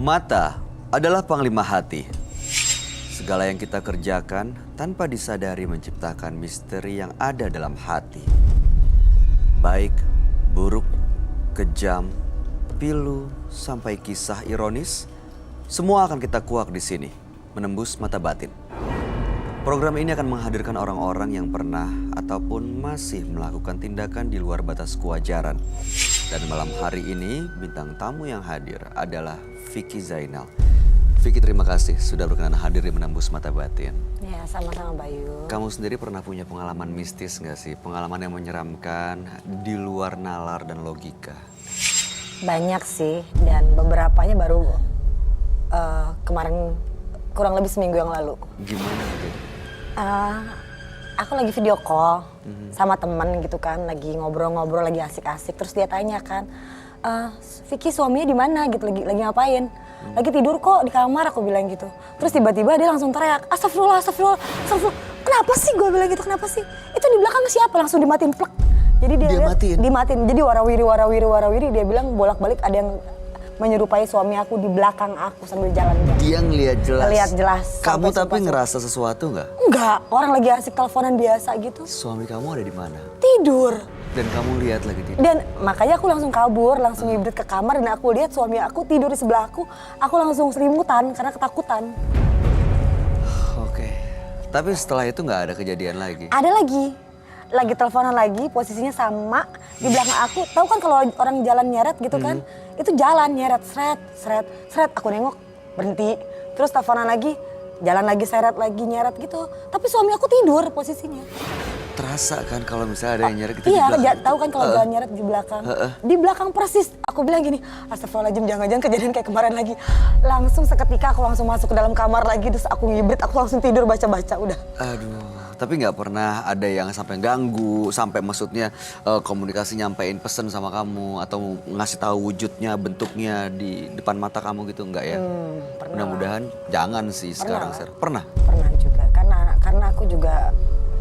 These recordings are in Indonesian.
Mata adalah panglima hati. Segala yang kita kerjakan tanpa disadari menciptakan misteri yang ada dalam hati. Baik, buruk, kejam, pilu, sampai kisah ironis, semua akan kita kuak di sini, menembus mata batin. Program ini akan menghadirkan orang-orang yang pernah ataupun masih melakukan tindakan di luar batas kewajaran. Dan malam hari ini bintang tamu yang hadir adalah Vicky Zainal. Vicky, terima kasih sudah berkenan hadir di Menembus Mata Batin. Ya, sama-sama Bayu. Kamu sendiri pernah punya pengalaman mistis nggak sih? Pengalaman yang menyeramkan di luar nalar dan logika? Banyak sih, dan beberapanya baru kemarin kurang lebih seminggu yang lalu. Gimana gitu? Aku lagi video call sama temen gitu kan, lagi ngobrol-ngobrol, lagi asik-asik. Terus dia tanya kan, Vicky suaminya di mana gitu, lagi ngapain? Lagi tidur kok di kamar, aku bilang gitu. Terus tiba-tiba dia langsung teriak, astagfirullah, astagfirullah, astagfirullah. Kenapa sih, gue bilang gitu, kenapa sih? Itu di belakang siapa? Langsung dimatiin plek. Jadi dia dimatiin. Jadi warawiri, dia bilang bolak-balik ada yang menyerupai suami aku di belakang aku sambil jalan-jalan. Dia ngeliat jelas? Ngeliat jelas. Kamu tapi ngerasa sesuatu nggak? Enggak, orang lagi asik teleponan biasa gitu. Suami kamu ada di mana? Tidur. Dan kamu lihat lagi tidur? Dan makanya aku langsung kabur, langsung ngibrit ke kamar dan aku lihat suami aku tidur di sebelah aku. Aku langsung selimutan karena ketakutan. Oke. Tapi setelah itu nggak ada kejadian lagi? Ada lagi teleponan lagi, posisinya sama di belakang aku. Tahu kan kalau orang jalan nyeret gitu kan? Itu jalan nyeret, seret. Aku nengok, berhenti. Terus teleponan lagi, jalan lagi, seret lagi, nyeret gitu. Tapi suami aku tidur posisinya. Terasa kan kalau misalnya ada yang nyeret gitu di Iya, belakang? tahu kan kalau jalan nyeret di belakang. Di belakang persis. Aku bilang gini, astagfirullahaladzim, jangan-jangan kejadian kayak kemarin lagi. Langsung seketika aku langsung masuk ke dalam kamar lagi, terus aku ngibrit, aku langsung tidur baca-baca, udah. Aduh, tapi nggak pernah ada yang sampai ganggu, sampai maksudnya komunikasi nyampein pesen sama kamu atau ngasih tahu wujudnya, bentuknya di depan mata kamu gitu, nggak ya? Mudah-mudahan jangan sih sekarang. Pernah? Pernah juga, karena aku juga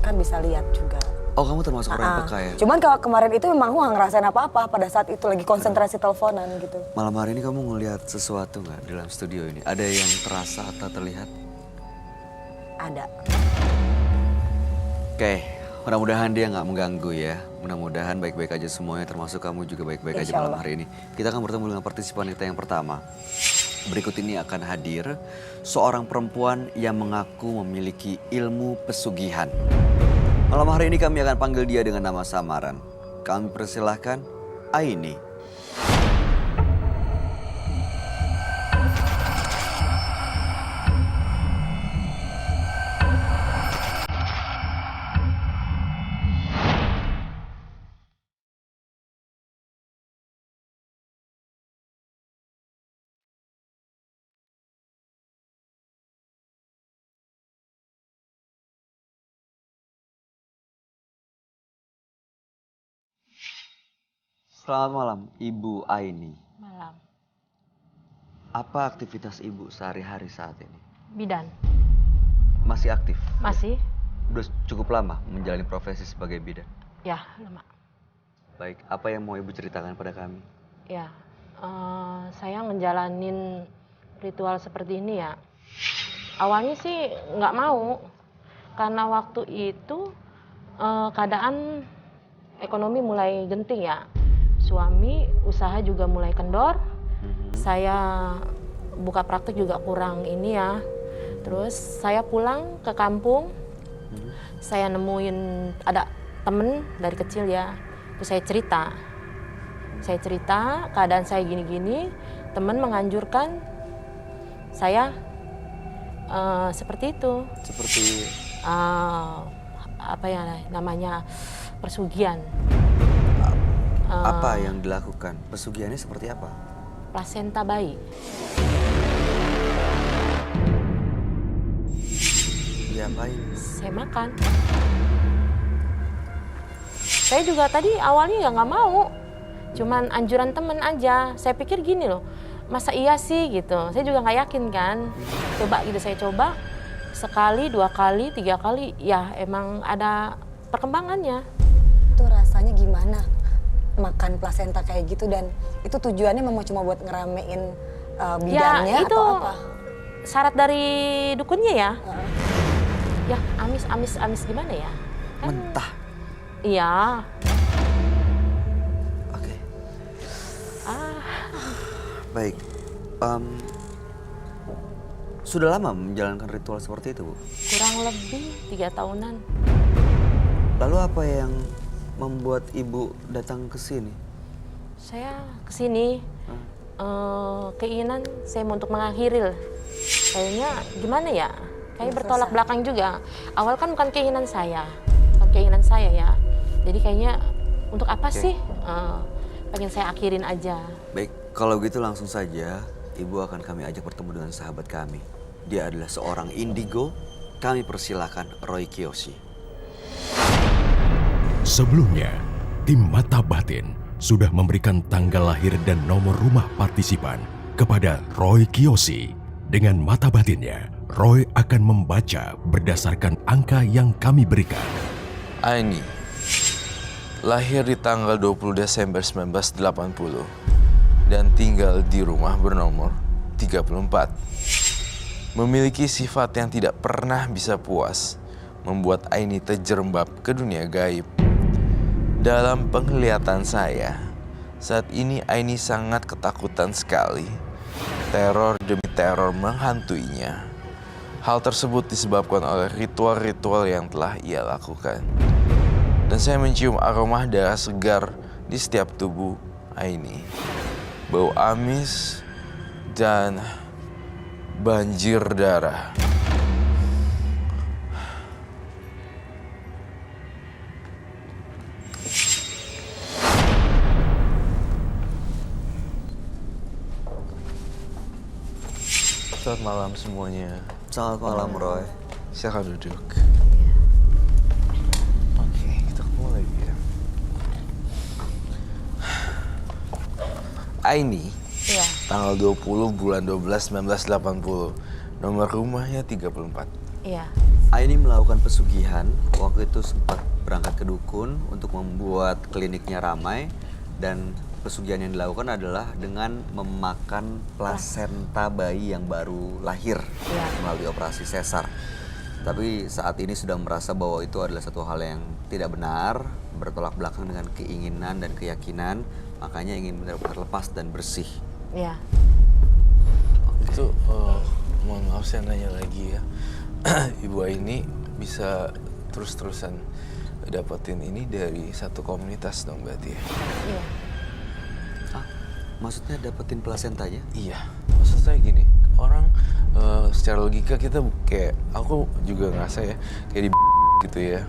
kan bisa lihat juga. Oh, kamu termasuk orang yang peka ya? Cuman kalau kemarin itu memang aku nggak ngerasain apa-apa pada saat itu lagi konsentrasi teleponan gitu. Malam hari ini kamu ngelihat sesuatu nggak dalam studio ini? Ada yang terasa atau terlihat? Ada. Oke, mudah-mudahan dia nggak mengganggu ya. Mudah-mudahan baik-baik aja semuanya, termasuk kamu juga baik-baik aja malam hari ini. Kita akan bertemu dengan partisipan kita yang pertama. Berikut ini akan hadir seorang perempuan yang mengaku memiliki ilmu pesugihan. Malam hari ini kami akan panggil dia dengan nama samaran. Kami persilahkan Aini. Selamat malam, Ibu Aini. Malam. Apa aktivitas Ibu sehari-hari saat ini? Bidan. Masih aktif? Masih? Udah cukup lama menjalani profesi sebagai bidan? Ya, lama. Baik, apa yang mau Ibu ceritakan pada kami? Ya, saya ngejalanin ritual seperti ini ya. Awalnya sih nggak mau, karena waktu itu keadaan ekonomi mulai genting ya. Suami usaha juga mulai kendor. Saya buka praktek juga kurang ini ya. Terus saya pulang ke kampung. Saya nemuin ada temen dari kecil ya. Terus saya cerita keadaan saya gini-gini. Temen menganjurkan saya seperti itu. Seperti apa ya namanya, persugihan. Apa yang dilakukan? Pesugihannya seperti apa? Plasenta bayi. Diapain? Saya makan. Saya juga tadi awalnya ya nggak mau. Cuman anjuran temen aja. Saya pikir gini loh, masa iya sih gitu. Saya juga nggak yakin kan. Coba gitu, saya coba. Sekali, 2 kali, 3 kali. Ya emang ada perkembangannya. Itu rasanya gimana? Makan plasenta kayak gitu, dan itu tujuannya memang cuma buat ngeramein bidannya itu atau apa? syarat dari dukunnya ya. Ya amis gimana ya? Kan, Mentah. iya. Oke. Ah, Baik. Sudah lama menjalankan ritual seperti itu, Bu? kurang lebih 3 tahunan. Lalu apa yang membuat Ibu datang ke sini? Saya kesini keinginan saya untuk mengakhiri. Kayaknya gimana ya? Kayak bertolak belakang juga. Awal kan bukan keinginan saya ya. Jadi kayaknya untuk apa sih? Pengen saya akhirin aja. Baik, kalau gitu langsung saja Ibu akan kami ajak bertemu dengan sahabat kami. Dia adalah seorang indigo. Kami persilakan Roy Kiyoshi. Sebelumnya, tim Mata Batin sudah memberikan tanggal lahir dan nomor rumah partisipan kepada Roy Kiyoshi. Dengan mata batinnya, Roy akan membaca berdasarkan angka yang kami berikan. Aini, lahir di tanggal 20 Desember 1980 dan tinggal di rumah bernomor 34. Memiliki sifat yang tidak pernah bisa puas, membuat Aini terjerembab ke dunia gaib. Dalam penglihatan saya, saat ini Aini sangat ketakutan sekali. Teror demi teror menghantuinya. Hal tersebut disebabkan oleh ritual-ritual yang telah ia lakukan. Dan saya mencium aroma darah segar di setiap tubuh Aini. Bau amis dan banjir darah. Selamat malam semuanya. Selamat malam, Roy. Silakan duduk. Oke, kita ketemu lagi ya. Aini, Iya. tanggal 20 bulan 12 1980. Nomor rumahnya 34. Iya. Aini melakukan pesugihan. Waktu itu sempat berangkat ke dukun untuk membuat kliniknya ramai. Dan pesugihan yang dilakukan adalah dengan memakan plasenta bayi yang baru lahir melalui operasi sesar. Tapi saat ini sudah merasa bahwa itu adalah satu hal yang tidak benar, bertolak belakang dengan keinginan dan keyakinan, makanya ingin benar-benar lepas dan bersih. Iya. Itu, mohon maaf saya nanya lagi ya. Ibu Aini bisa terus-terusan dapetin ini dari satu komunitas dong berarti ya? Iya. Maksudnya dapetin plasentanya? Iya, maksud saya gini, orang secara logika kita kayak, aku juga ngerasa ya, kayak di gitu ya,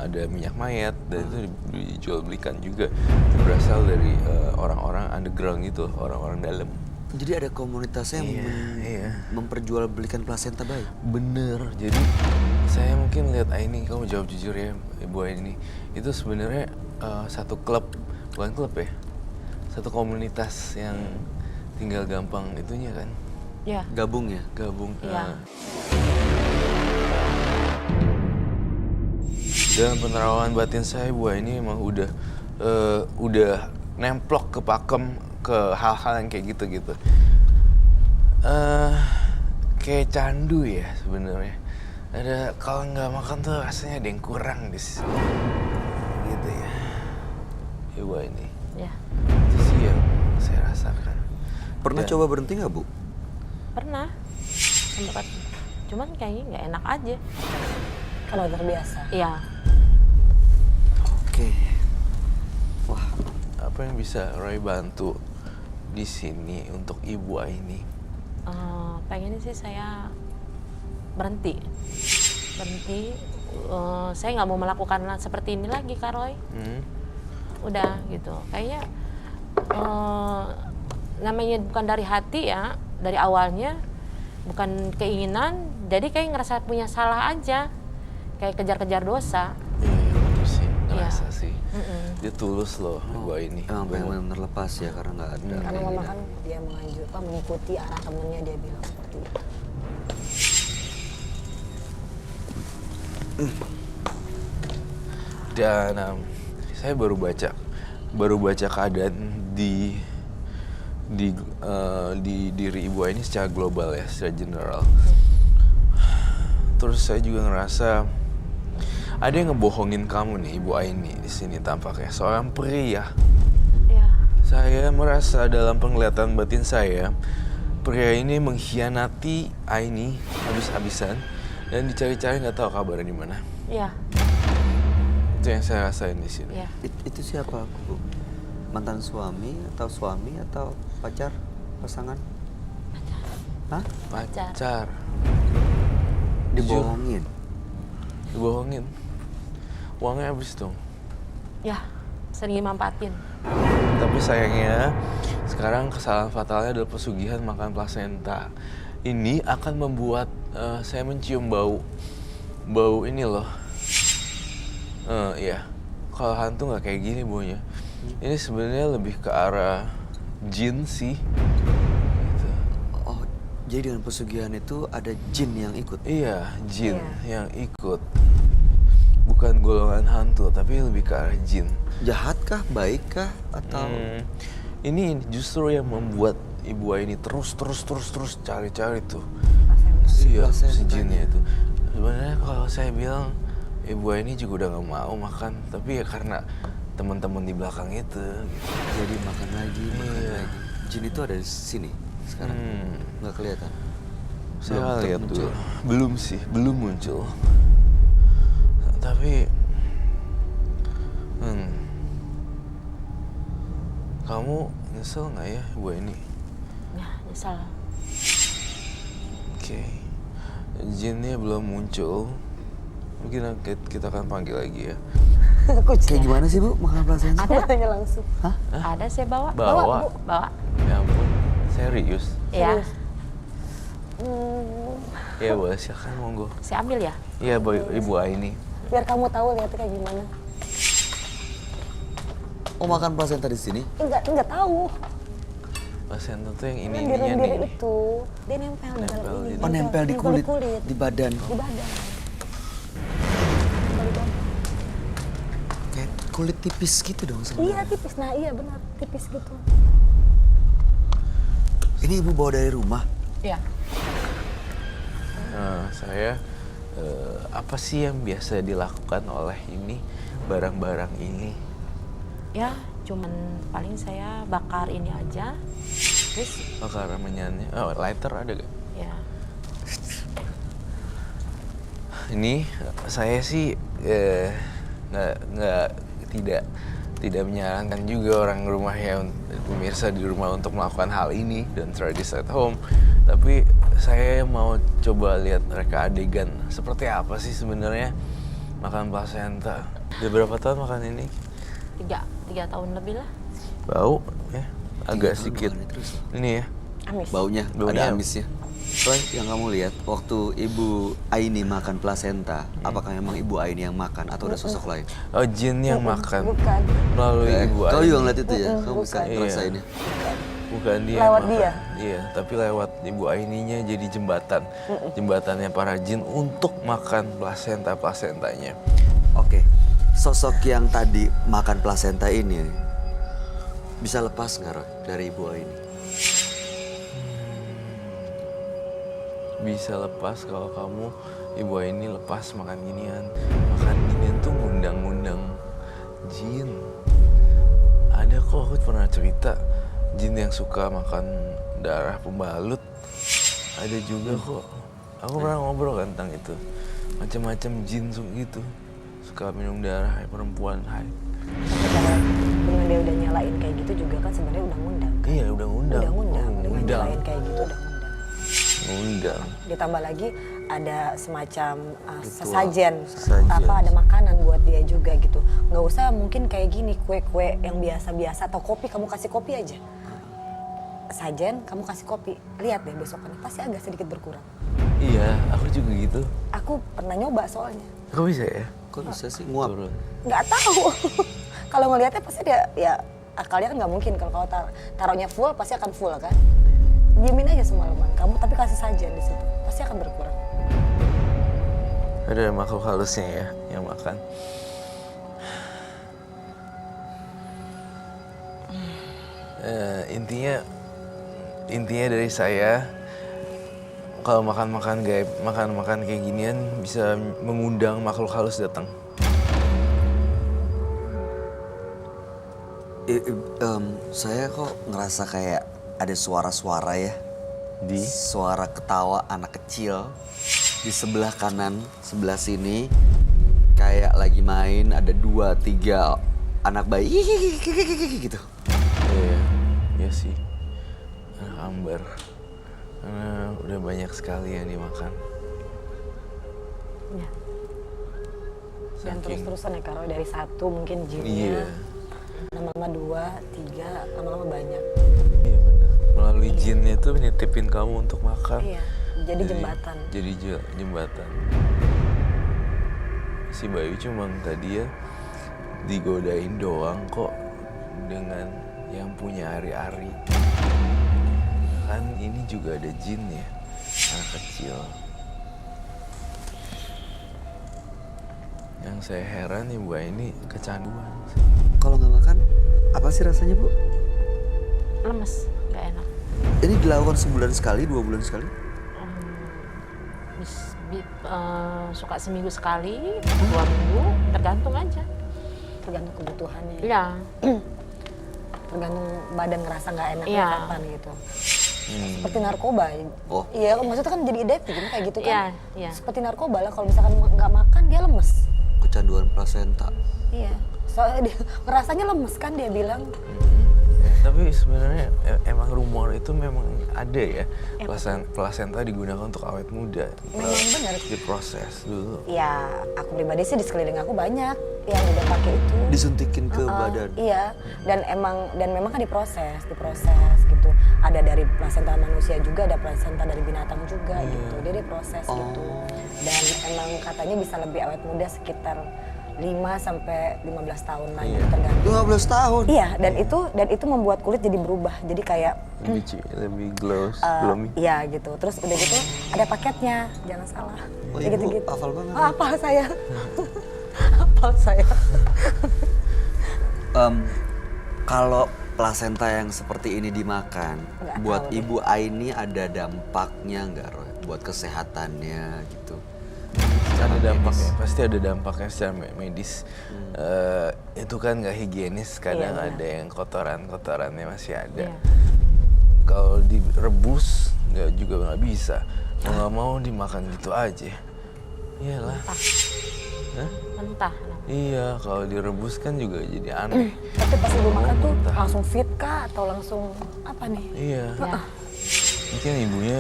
ada minyak mayat dan itu dijual belikan juga. Itu berasal dari orang-orang underground gitu, orang-orang dalam. Jadi ada komunitasnya yang memperjualbelikan plasenta bayi? Bener, jadi saya mungkin lihat Aini, kamu jawab jujur ya Ibu Aini, itu sebenarnya satu klub, bukan klub ya, satu komunitas yang tinggal gampang itunya kan, Iya. Gabung ya? gabung. Iya. Dalam penerawangan batin saya, Bu Aini emang udah nemplok ke pakem, ke hal-hal yang kayak gitu-gitu. Kayak candu ya sebenarnya. Ada kalau nggak makan tuh rasanya ada yang kurang di sini. Gitu ya. Ibu Aini. Iya. Itu sih yang saya rasakan. Pernah Dan- coba berhenti nggak, Bu? Pernah. Sempat. Cuman kayaknya nggak enak aja. Kalau terbiasa. Iya. Oke. Wah, Apa yang bisa Roy bantu di sini untuk Ibu Aini? Pengennya sih saya berhenti. Saya nggak mau melakukan seperti ini lagi, Kak Roy. Udah gitu. Kayaknya namanya bukan dari hati ya, dari awalnya bukan keinginan. Jadi kayak ngerasa punya salah aja, kayak kejar-kejar dosa. Iya, betul sih. Ngerasa Iya. sih. Dia tulus loh, Ibu Aini. emang pengen benar-benar lepas ya karena nggak ada. Karena mama keinginan. kan dia mengikuti arah temennya, dia bilang seperti itu. Dan saya baru baca keadaan di di diri Ibu Aini secara global ya, secara general. Terus saya juga ngerasa ada yang ngebohongin kamu nih, Ibu Aini di sini tampaknya seorang pria. Ya, Saya merasa dalam penglihatan batin saya, pria ini mengkhianati Aini habis-habisan dan dicari-cari nggak tahu kabarnya di mana. ya, Itu yang saya rasain di sini. ya. Itu siapa, Bu? Mantan suami atau pacar, pasangan? Hah? Pacar. Dibohongin? Dibohongin. Uangnya habis dong. Ya, sering dimanfaatin. Tapi sayangnya sekarang kesalahan fatalnya adalah pesugihan makan plasenta. Ini akan membuat saya mencium bau ini loh. Iya, kalau hantu nggak kayak gini baunya. Ini sebenarnya lebih ke arah jin sih. Gitu. Oh, jadi dengan pesugihan itu ada jin yang ikut? Iya, jin Iya. yang ikut. Bukan golongan hantu, tapi lebih ke arah jin. Jahatkah, baikkah, atau... Ini justru yang membuat Ibu Aini terus cari-cari tuh. Iya, si jinnya itu. Sebenarnya kalau saya bilang Ibu Aini juga udah nggak mau makan, tapi ya karena teman-teman di belakang itu. Gitu. Jadi makan lagi. Iya. Jin itu ada di sini sekarang? Nggak kelihatan? Saya Belum lihat muncul. dulu. Belum sih, belum muncul. Tapi, kamu nyesel nggak ya, Ibu Aini? Ya, nyesal. Oke, jinnya belum muncul. Mungkin kita akan panggil lagi ya. Kayak gimana sih, Bu, makan plasenta? Ada, Tanya langsung. ada saya bawa. Bawa? Bawa. Ya ampun, serius? Ya, Ya boleh, silakan monggo. saya ambil ya. Iya, Ibu Aini. Biar kamu tahu lihatnya kayak gimana. Oh, makan plasenta di sini? Enggak tahu. Plasenta tuh yang Kan di ini-ininya lendir nih. itu. Dia nempel di dalam ini. Oh, nempel di kulit, di badan. Di badan. Kayak kulit tipis gitu dong sebenarnya. Iya tipis, nah iya benar tipis gitu. Ini Ibu bawa dari rumah? Ya. Nah, saya apa sih yang biasa dilakukan oleh ini barang-barang ini? Ya, cuman paling saya bakar ini aja. Terus, Bakar menyanyi. Oh, lighter ada gak? ya. Ini saya sih tidak menyarankan juga orang rumah ya, pemirsa di rumah untuk melakukan hal ini dan try this at home. Tapi saya mau coba lihat reka adegan seperti apa sih sebenarnya makan plasenta. Udah berapa tahun makan ini? Tiga tahun lebih lah. Bau ya, agak 3 tahun sedikit. makannya terus. Ini ya. Amis. Baunya, Baunya. ada amisnya. Roy, yang kamu lihat waktu Ibu Aini makan plasenta, apakah memang Ibu Aini yang makan atau ada sosok lain? Oh, jin yang makan Bukan. melalui Ibu Kau Aini. juga ngeliat itu ya? Kamu bisa bukan. ngerasainnya? Bukan dia yang Lewat makan. dia? Iya, tapi lewat Ibu Aininya jadi jembatan. Jembatannya para jin untuk makan plasentanya. Oke, sosok yang tadi makan plasenta ini bisa lepas nggak, Roy, dari Ibu Aini? Bisa lepas kalau kamu, Ibu Aini, lepas makan ginian. Makan ginian tuh ngundang-ngundang jin. Ada kok, aku pernah cerita jin yang suka makan darah pembalut. Ada juga kok. Aku pernah ngobrol kan tentang itu. Macam-macam jin gitu. Suka minum darah perempuan. Hai. Kalau dengan dia udah nyalain kayak gitu juga kan sebenarnya udah ngundang. Iya, udah ngundang. Udah ngundang. Oh, Dengan ngundang. nyalain kayak gitu udah ngundang. Ngundang. Ditambah lagi ada semacam Ritual. sesajen, Sesajen. apa ada makanan buat dia juga gitu. Nggak usah mungkin kayak gini kue-kue yang biasa-biasa atau kopi kamu kasih kopi aja. Sajen kamu kasih kopi, lihat deh besokannya pasti agak sedikit berkurang. Iya, aku juga gitu. Aku pernah nyoba soalnya, Kok bisa ya? Kok bisa sih nguap? Turun. nggak tahu. Kalau ngelihatnya pasti dia ya akalnya kan nggak mungkin kalau taruhnya full pasti akan full kan. Diemin aja semalaman kamu tapi kasih sajen di situ pasti akan berkurang. Ada makhluk halusnya ya yang makan. Intinya intinya dari saya, kalau makan-makan gaib, makan-makan kayak ginian bisa mengundang makhluk halus datang. Saya kok ngerasa kayak ada suara-suara ya. Di? Suara ketawa anak kecil di sebelah kanan, sebelah sini. Kayak lagi main, ada 2-3 anak bayi gitu. Iya, iya sih. Anak ambar. Karena udah banyak sekali yang dimakan. Ya. Dan Saking- terus-terusan ya Karo, dari 1 mungkin Iya, jinnya. Lama-lama 2, 3, lama-lama banyak. iya benar. Melalui jinnya itu nitipin kamu untuk makan. Iya, jadi jembatan. Jadi jembatan. Si Bayu cuma tadi ya digodain doang kok dengan yang punya ari-ari. Kan ini juga ada jin ya, anak kecil. Yang saya heran nih Bu ini kecanduan. Kalau nggak makan, apa sih rasanya Bu? Lemes, nggak enak. Ini dilakukan sebulan sekali, 2 bulan sekali? Suka seminggu sekali, 2 minggu, tergantung aja. Tergantung kebutuhannya. Iya, Tergantung badan ngerasa nggak enaknya Iya. kapan gitu. Seperti narkoba. Oh. Iya, maksudnya kan jadi adiktif gitu, kayak gitu kan. Iya, iya. Seperti narkoba lah, kalau misalkan nggak makan dia lemes. Kecanduan plasenta. Iya. Soalnya dia ngerasanya lemes kan dia bilang. Tapi sebenarnya emang rumor itu memang ada ya, plasenta digunakan untuk awet muda. Memang benar. Diproses dulu. Ya, aku pribadi sih di sekeliling aku banyak yang udah pakai itu. Disuntikin ke badan. Iya, dan memang kan diproses gitu. Ada dari plasenta manusia juga, ada plasenta dari binatang juga gitu. Dia diproses gitu. Dan emang katanya bisa lebih awet muda sekitar 5-15 tahun lah gitu, tergantung. 15 tahun? Iya, dan itu membuat kulit jadi berubah. Jadi kayak Lebih glow, gloomy. iya gitu. Terus udah gitu ada paketnya, jangan salah. Oh, Kayak Ibu gitu-gitu. hafal banget. Oh, hafal saya. Hafal saya. Kalau plasenta yang seperti ini dimakan, Nggak buat tahu deh. Ibu Aini ada dampaknya nggak, Roy? Buat kesehatannya gitu? Ada dampaknya, pasti ada dampaknya secara medis. Itu kan nggak higienis, kadang Iya, ada yang kotorannya masih ada. Iya. Kalau direbus juga nggak bisa. Mau nggak mau dimakan gitu aja. Iyalah. Hah? Mentah. Iya, kalau direbus kan juga jadi aneh. Tapi pas ibu makan tuh Entah. langsung fit kah atau langsung apa nih? Iya. Ya. Mungkin ibunya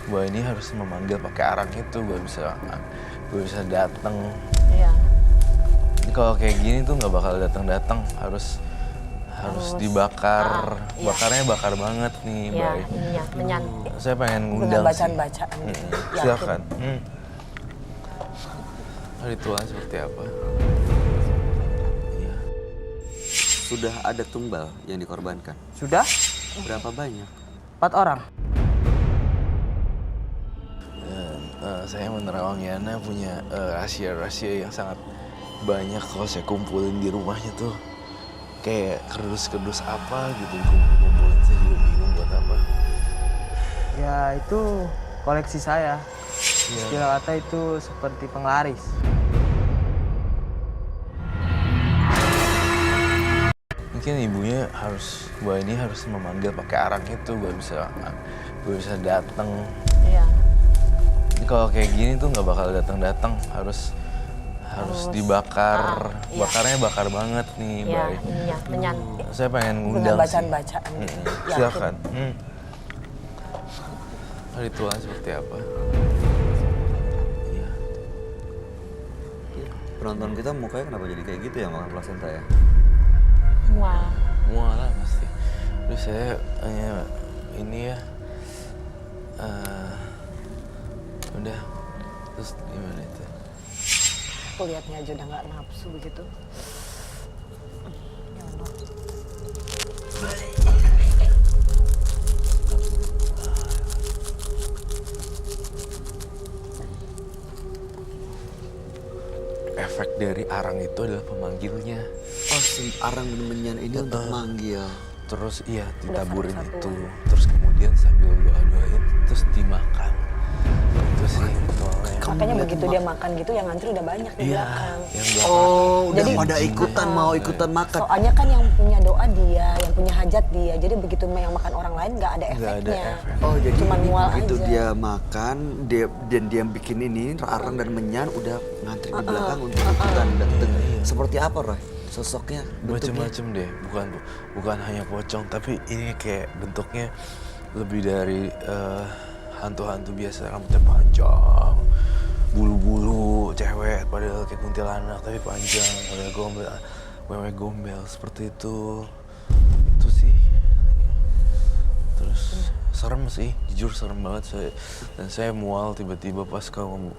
ini harus memanggil pakai arang itu baru bisa datang. Iya. Kalau kayak gini tuh nggak bakal datang, harus dibakar. Iya. Bakarnya bakar banget nih, Iya, Bay. ininya menyantik. Saya pengen Dengan ngundang sih. bacaan-bacaan gitu. Yakin. Silakan. Ritualnya seperti apa? Iya. Sudah ada tumbal yang dikorbankan? Sudah Berapa banyak? 4 orang. Saya menerawang Yana punya rahasia-rahasia yang sangat banyak kalau saya kumpulin di rumahnya tuh. Kayak kerdus-kerdus apa gitu dikumpulin, saya juga bingung buat apa. Ya itu koleksi saya. Istilah kata itu seperti penglaris. Mungkin ibunya ini harus memanggil pakai arang itu baru bisa datang. Iya. Kalau kayak gini tuh nggak bakal datang, harus dibakar. Iya. Bakarnya bakar banget nih, Iya, Bay. ininya menyantik. Saya pengen Dengan ngundang sih. bacaan-bacaan gitu. Yakin. Silakan. Ritualnya seperti apa? Iya. Penonton kita mukanya kenapa jadi kayak gitu ya makan plasenta ya? Wah. Mualah pasti. Terus saya hanya ini ya. Udah. Terus gimana itu? Aku lihatnya aja udah nggak nafsu begitu. Ya Allah. Efek dari arang itu adalah pemanggilnya. Oh, si arang dan menyan ini untuk manggil. Terus iya Udah ditaburin satu-satu. itu. Terus kemudian kemudian sambil doa-doain terus dimakan. Itu sih ritualnya. Makanya begitu dia makan gitu yang ngantri udah banyak di Iya, belakang. yang belakang. Oh, udah Jadi- pada ikutan mau ikutan makan. Soalnya kan yang punya doa dia, yang punya hajat dia. Jadi begitu yang makan orang lain nggak ada Nggak ada efeknya. efek. Oh, jadi Cuman mual begitu aja. dia makan, dia bikin ini arang dan menyan udah ngantri di belakang untuk ikutan dateng. Seperti apa, Roy? Sosoknya, bentuknya? Macem-macem deh, bukan hanya pocong, tapi ini kayak bentuknya lebih dari hantu-hantu biasa, rambutnya panjang, bulu-bulu, cewek, padahal kayak kuntilanak tapi panjang, padahal gombel, wewe gombel seperti itu sih. Terus serem sih, jujur serem banget saya mual tiba-tiba pas kamu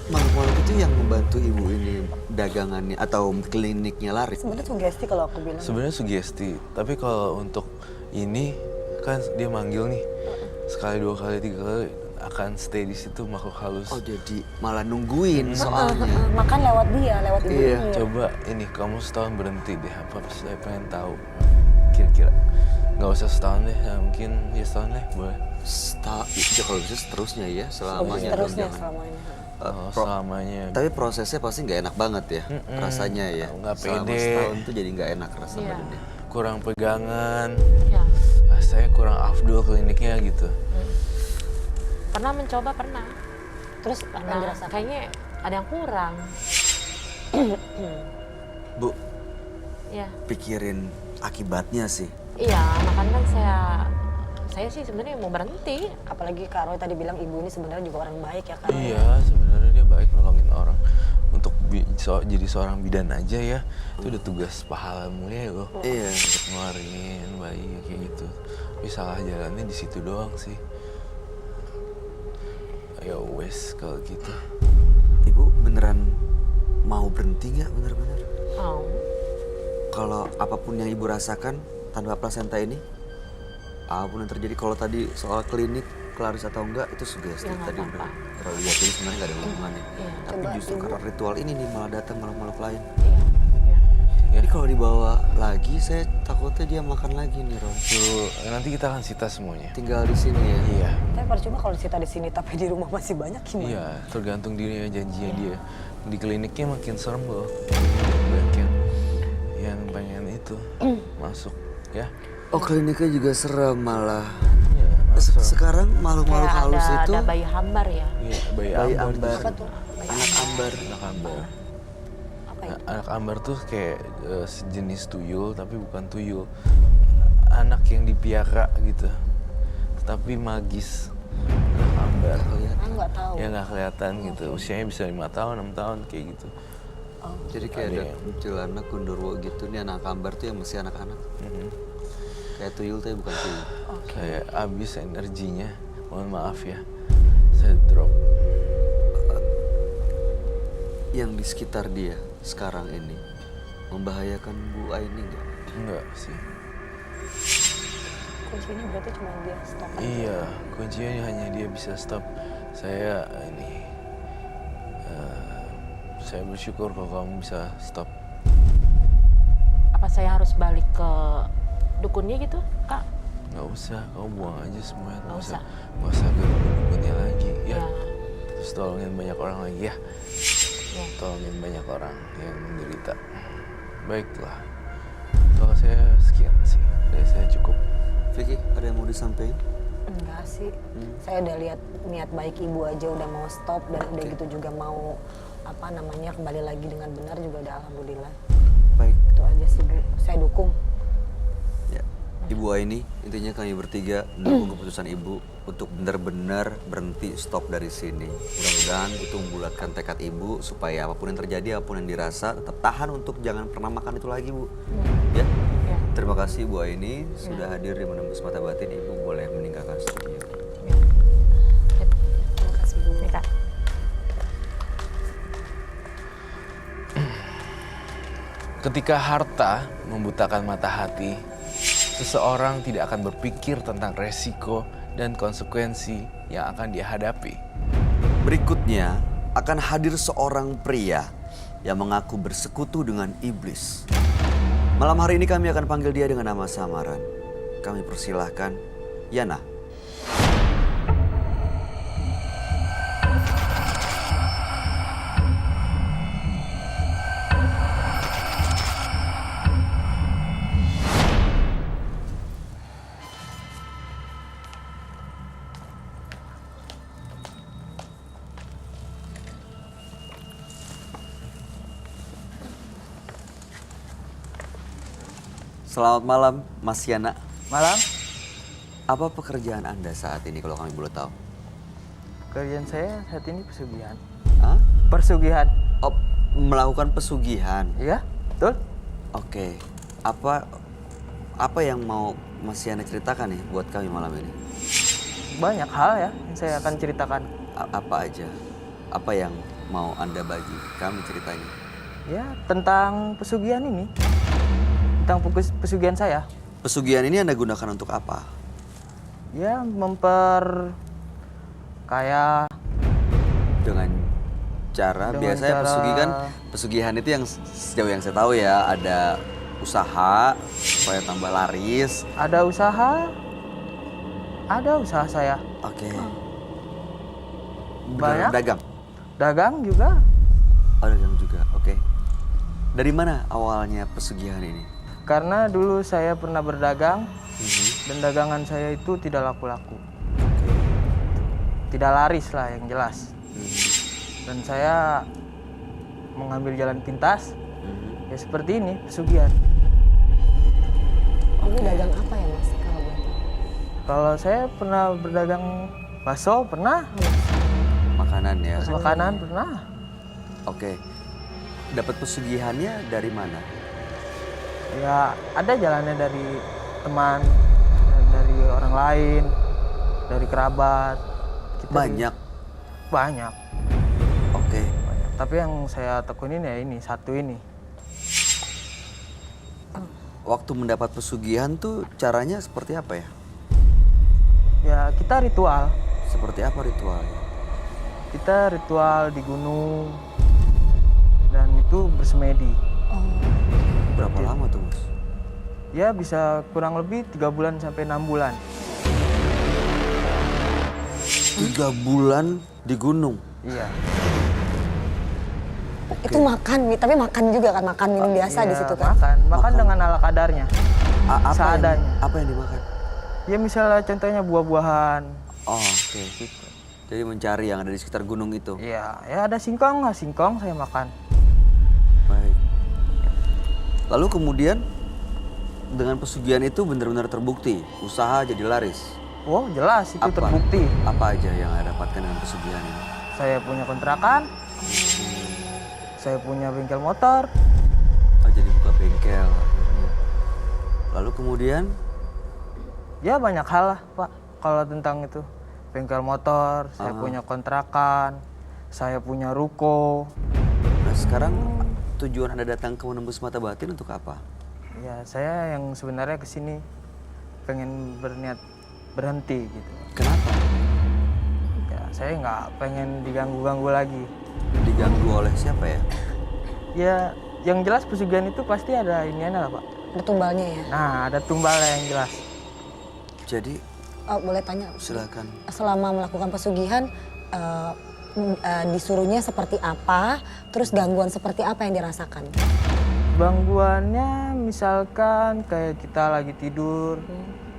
Makhluk-makhluk itu yang membantu ibu ini dagangannya atau kliniknya laris. Sebenarnya sugesti kalau aku bilang. sebenarnya sugesti, tapi kalau untuk ini kan dia manggil nih sekali, 2 kali, 3 kali akan stay di situ makhluk halus. Oh, jadi malah nungguin soalnya. Makan lewat dia, lewat ibu Iya. ini. Coba ini kamu setahun berhenti deh, apa saya pengen tahu kira-kira. Nggak usah setahun deh, ya mungkin ya setahun deh boleh. Ya kalau bisa seterusnya ya, selamanya. Terusnya dong, jangan. selamanya. Selamanya. Tapi prosesnya pasti nggak enak banget ya rasanya ya. Nggak Selama pede. setahun tuh jadi nggak enak rasa Iya. badannya. Kurang pegangan, Ya, saya kurang afdol kliniknya gitu. pernah mencoba pernah. Terus apa yang Karena dirasakan? kayaknya ada yang kurang. Bu, Ya, pikirin akibatnya sih. iya, makanya kan saya sih sebenarnya mau berhenti. Apalagi Kak Roy tadi bilang ibu ini sebenarnya juga orang baik ya Kak Roy. Iya, sebenarnya dia baik nolongin orang. Untuk jadi seorang bidan aja ya, itu udah tugas pahala mulia loh. Iya. Untuk ngeluarin bayi kayak gitu. Tapi salah jalannya di situ doang sih. Ya wes kalau gitu. Ibu beneran mau berhenti nggak bener-bener? Mau. Kalau apapun yang ibu rasakan tanpa plasenta ini, apapun yang terjadi, kalau tadi soal klinik, Claris atau enggak, itu sugesti Ya, nggak tadi udah apa-apa. terlalu lihat, jadi sebenarnya nggak ada hubungannya. Iya. Tapi Coba justru ibu- karena ritual ini nih malah datang makhluk-makhluk lain. Iya. Iya. Ya. Ini kalau dibawa lagi, saya takutnya dia makan lagi nih, Ron. Tuh, nanti kita akan sita semuanya. Tinggal di sini ya. Iya. Tapi percuma kalau disita di sini tapi di rumah masih banyak gimana? Iya, tergantung dirinya janjinya dia. Di kliniknya makin serem loh. Banyak yang pengen itu masuk ya. Oh, kliniknya juga serem malah. Iya, masuk. Sekarang makhluk-makhluk Kayak halus itu ada bayi hambar ya. Iya, bayi bayi ambar. ambar, Apa tuh? anak ambar. Anak ambar. Apa itu? Anak ambar tuh kayak sejenis tuyul tapi bukan tuyul. Anak yang dipiara gitu. Tetapi magis. Anak ambar. Aku nggak tahu. Ya nggak kelihatan gitu. Usianya bisa 5 tahun, 6 tahun kayak gitu. Jadi kayak Ada ada yang- kuntilanak, gundurwo gitu. Ini anak ambar tuh yang masih anak-anak. Kayak tuyul tapi bukan tuyul. Saya habis energinya. Mohon maaf ya. Saya drop. Yang di sekitar dia sekarang ini membahayakan Bu Aini nggak? Enggak sih. Kuncinya berarti cuma dia stop aja. Iya, kuncinya hanya dia bisa stop. Saya saya bersyukur kalau kamu bisa stop. Apa saya harus balik ke dukunnya gitu, Kak? Nggak usah, kamu buang aja semuanya. Nggak usah. Nggak usah ganggu lagi ya. Ya. Terus tolongin banyak orang lagi ya. Ya. Tolongin banyak orang yang menderita. Baiklah. Kalau saya sekian sih, dari saya cukup. Vicky, ada yang mau disampaikan? Enggak sih. Saya udah lihat niat baik ibu aja udah mau stop dan udah gitu juga mau kembali lagi dengan benar juga udah alhamdulillah. Baik. Itu aja sih Bu. Saya dukung. Ya. Ibu Aini, intinya kami bertiga mendukung keputusan Ibu untuk benar-benar berhenti stop dari sini. Mudah-mudahan itu membulatkan tekad Ibu supaya apapun yang terjadi, apapun yang dirasa, tetap tahan untuk jangan pernah makan itu lagi, Bu. Ya. Ya. Terima kasih Bu Aini sudah hadir di Menembus Mata Batin. Ibu boleh meninggalkan studio. Terima kasih Bu. Nih, Kak. Ketika harta membutakan mata hati, seseorang tidak akan berpikir tentang resiko dan konsekuensi yang akan dia hadapi. Berikutnya akan hadir seorang pria yang mengaku bersekutu dengan iblis. Malam hari ini kami akan panggil dia dengan nama samaran. Kami persilahkan Yana. Selamat malam, Mas Yana. Malam, Apa pekerjaan Anda saat ini kalau kami boleh tahu? kerjaan saya saat ini pesugihan. Hah? Persugihan, Oh, melakukan pesugihan. iya, betul? Oke. Apa yang mau Mas Yana ceritakan nih buat kami malam ini? Banyak hal ya yang saya akan ceritakan. Apa aja? Apa yang mau Anda bagi kami ceritanya? Ya, tentang pesugihan ini. Tentang pesugihan saya. Pesugihan ini Anda gunakan untuk apa? Ya, kayak Dengan cara Dengan biasanya cara- pesugihan itu yang sejauh yang saya tahu ya ada usaha supaya tambah laris. ada usaha saya. Oke. Banyak. Dagang. Dagang juga. Oh, dagang juga. Oke. Dari mana awalnya pesugihan ini? Karena dulu saya pernah berdagang dan dagangan saya itu tidak laku-laku. Tidak laris lah yang jelas. Dan saya mengambil jalan pintas. Ya seperti ini, pesugihan. Ini dagang apa ya Mas? Kalau boleh tahu? Kalau saya pernah berdagang bakso, pernah. Makanan ya. Makanan, pernah. Oke. Dapat pesugihannya dari mana? Ya ada jalannya dari teman, dan dari orang lain, dari kerabat. Kita Banyak. Banyak. Oke. Banyak. Tapi yang saya tekunin ya ini, satu ini. Waktu mendapat pesugihan tuh caranya seperti apa ya? Ya kita ritual. Seperti apa ritualnya? Kita ritual di gunung dan itu bersemedi. Berapa lama tuh, Mas? Ya bisa kurang lebih 3 bulan sampai 6 bulan. 3 bulan di gunung. Iya. Oke. Itu makan, tapi makan juga kan, makan minum biasa di Iya, situ kan? Makan dengan ala kadarnya. Seadanya. Apa yang dimakan? Ya misalnya contohnya buah-buahan. Oh, oke. Jadi mencari yang ada di sekitar gunung itu. Iya, ya ada singkong lah, singkong saya makan. Baik. Lalu kemudian dengan pesugihan itu benar-benar terbukti usaha jadi laris. Oh jelas itu Apa? terbukti. Apa aja yang Anda dapatkan dengan pesugihan ini? Saya punya kontrakan, saya punya bengkel motor. Oh, jadi buka bengkel akhirnya. Lalu kemudian Ya banyak hal lah Pak, kalau tentang itu. Bengkel motor, saya punya kontrakan, saya punya ruko. nah sekarang tujuan Anda datang ke Menembus Mata Batin untuk apa? Ya saya yang sebenarnya kesini pengen berniat berhenti gitu. Kenapa? Ya saya nggak pengen diganggu-ganggu lagi. Diganggu oleh siapa ya? Ya yang jelas pesugihan itu pasti ada iniannya lah Pak. Ada tumbalnya ya? Nah ada tumbalnya yang jelas. Jadi Oh, boleh tanya? silakan. Selama melakukan pesugihan, disuruhnya seperti apa? Terus gangguan seperti apa yang dirasakan? Gangguannya misalkan kayak kita lagi tidur,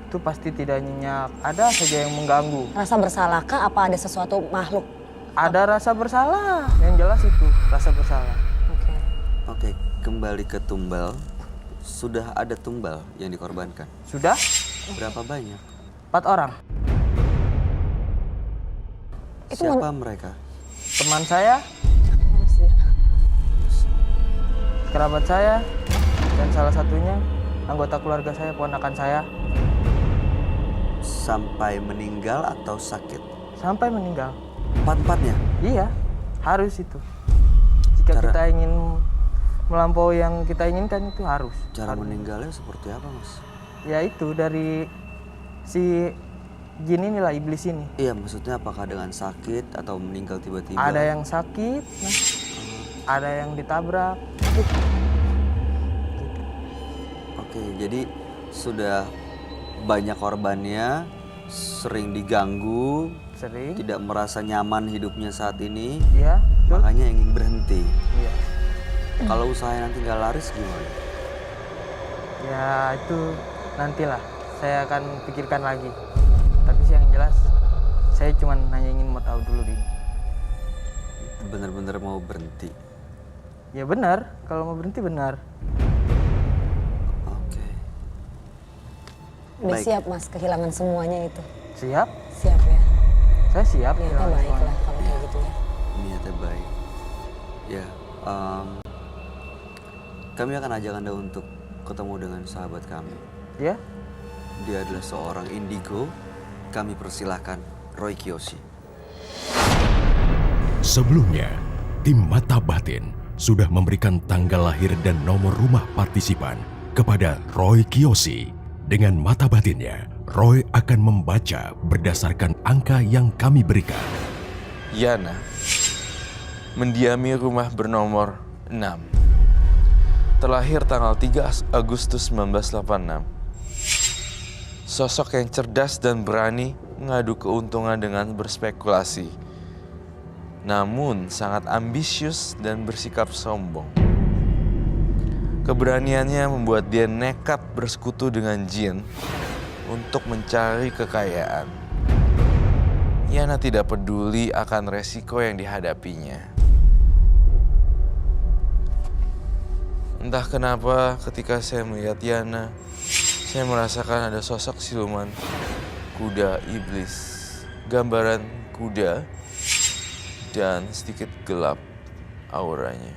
itu pasti tidak nyenyak. Ada saja yang mengganggu. Rasa bersalahkah? Apa ada sesuatu makhluk? Ada rasa bersalah, yang jelas itu rasa bersalah. Oke. Oke, kembali ke tumbal. Sudah ada tumbal yang dikorbankan. Sudah Berapa banyak? 4 orang. Itu Siapa mereka? Teman saya, kerabat saya, dan salah satunya anggota keluarga saya, ponakan saya, Sampai meninggal atau sakit? sampai meninggal. Empat-empatnya? Iya, harus itu. Jika Cara- kita ingin melampaui yang kita inginkan itu harus. Cara meninggalnya seperti apa, Mas? Ya itu dari si jin inilah, iblis ini. Iya, maksudnya apakah dengan sakit atau meninggal tiba-tiba? Ada yang sakit, nah, ada yang ditabrak. Oke, jadi sudah banyak korbannya sering diganggu, Sering. tidak merasa nyaman hidupnya saat ini, Iya, betul. makanya ingin berhenti. Iya. Kalau usahanya nanti nggak laris gimana? Ya itu nantilah saya akan pikirkan lagi. Tapi sih yang jelas saya cuma hanya ingin mau tahu dulu ini. Bener-bener mau berhenti. Ya benar, kalau mau berhenti benar. Oke. Udah Baik. siap mas kehilangan semuanya itu? Siap? Siap ya? Saya siap. Niatnya kehilangan baik semuanya. lah kalau kayak gitu ya. Niatnya baik. Ya, kami akan ajak Anda untuk ketemu dengan sahabat kami. Ya? Dia adalah seorang indigo. Kami persilahkan Roy Kiyoshi. Sebelumnya, tim Mata Batin sudah memberikan tanggal lahir dan nomor rumah partisipan kepada Roy Kiyoshi. Dengan mata batinnya, Roy akan membaca berdasarkan angka yang kami berikan. Yana mendiami rumah bernomor 6. Terlahir tanggal 3 Agustus 1986. Sosok yang cerdas dan berani mengadu keuntungan dengan berspekulasi. Namun sangat ambisius dan bersikap sombong. Keberaniannya membuat dia nekat bersekutu dengan jin untuk mencari kekayaan. Yana tidak peduli akan resiko yang dihadapinya. Entah kenapa ketika saya melihat Yana, saya merasakan ada sosok siluman kuda iblis. Gambaran kuda dan sedikit gelap auranya.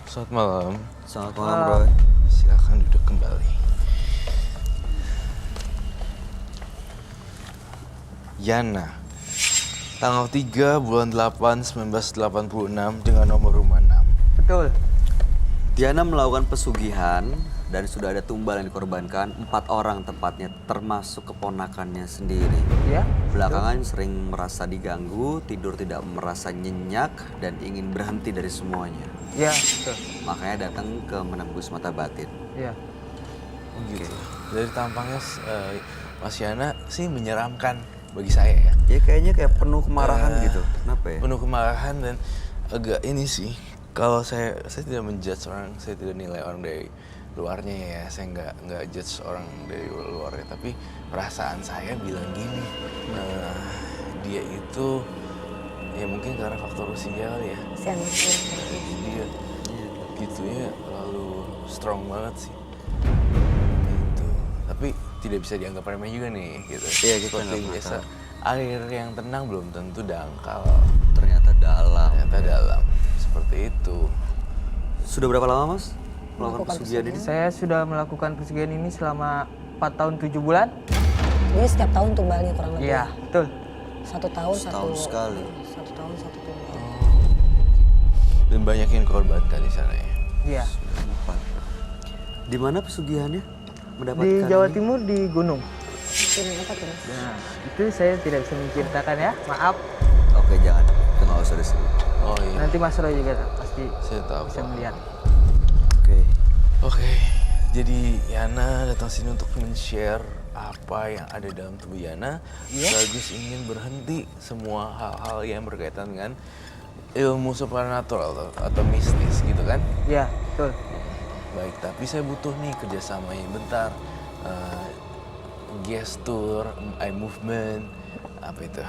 Selamat malam. Selamat malam, Roy. Silakan duduk kembali. Yana, tanggal 3 bulan 8 1986 dengan nomor rumah 6. Betul. Diana melakukan pesugihan dan sudah ada tumbal yang dikorbankan 4 orang tepatnya, termasuk keponakannya sendiri. Ya? Belakangan sering merasa diganggu, tidur tidak merasa nyenyak, dan ingin berhenti dari semuanya. Ya, betul. Makanya datang ke menembus mata batin. Ya. Oh gitu. Dari tampangnya Mas Yana sih menyeramkan bagi saya ya. Ya kayaknya kayak penuh kemarahan gitu. Kenapa ya? Penuh kemarahan dan agak ini sih. Kalau saya tidak menjudge orang, saya tidak nilai orang dari luarnya ya. Saya nggak judge orang dari luarnya, tapi perasaan saya bilang gini, dia itu ya mungkin karena faktor usia kali ya. Si anak ini. Dia gitunya lalu strong banget sih. Gitu. Tapi tidak bisa dianggap remeh juga nih gitu. Iya, kita Seperti nggak biasa. tahu. Air yang tenang belum tentu dangkal. Ternyata dalam. Ternyata dalam. Seperti itu. Sudah berapa lama, Mas? Melakukan Melakukan pesugihan ini? Saya sudah melakukan pesugihan ini selama 4 tahun 7 bulan. Jadi setiap tahun tumbalnya kurang lebih? Iya, betul. 1 tahun Setahun sekali. 1 tahun 1 tumbal. Dan banyak yang korbankan di sana ya. Iya. 4. Di mana pesugihannya? Mendapatkan Di Jawa ini? Timur di gunung. Gunung apa tuh mas? Nah, itu saya tidak bisa menceritakan ya. Maaf. Oke, jangan. Itu nggak usah disebut. Oh iya. Nanti Mas Roy juga pasti Saya tahu. bisa melihat. Oke. Oke. Jadi Yana datang sini untuk men-share apa yang ada dalam tubuh Yana. Sekaligus ingin berhenti semua hal-hal yang berkaitan dengan ilmu supernatural atau mistis gitu kan. Iya, betul. Baik, tapi saya butuh nih kerjasamanya bentar. Gestur, eye movement, apa itu?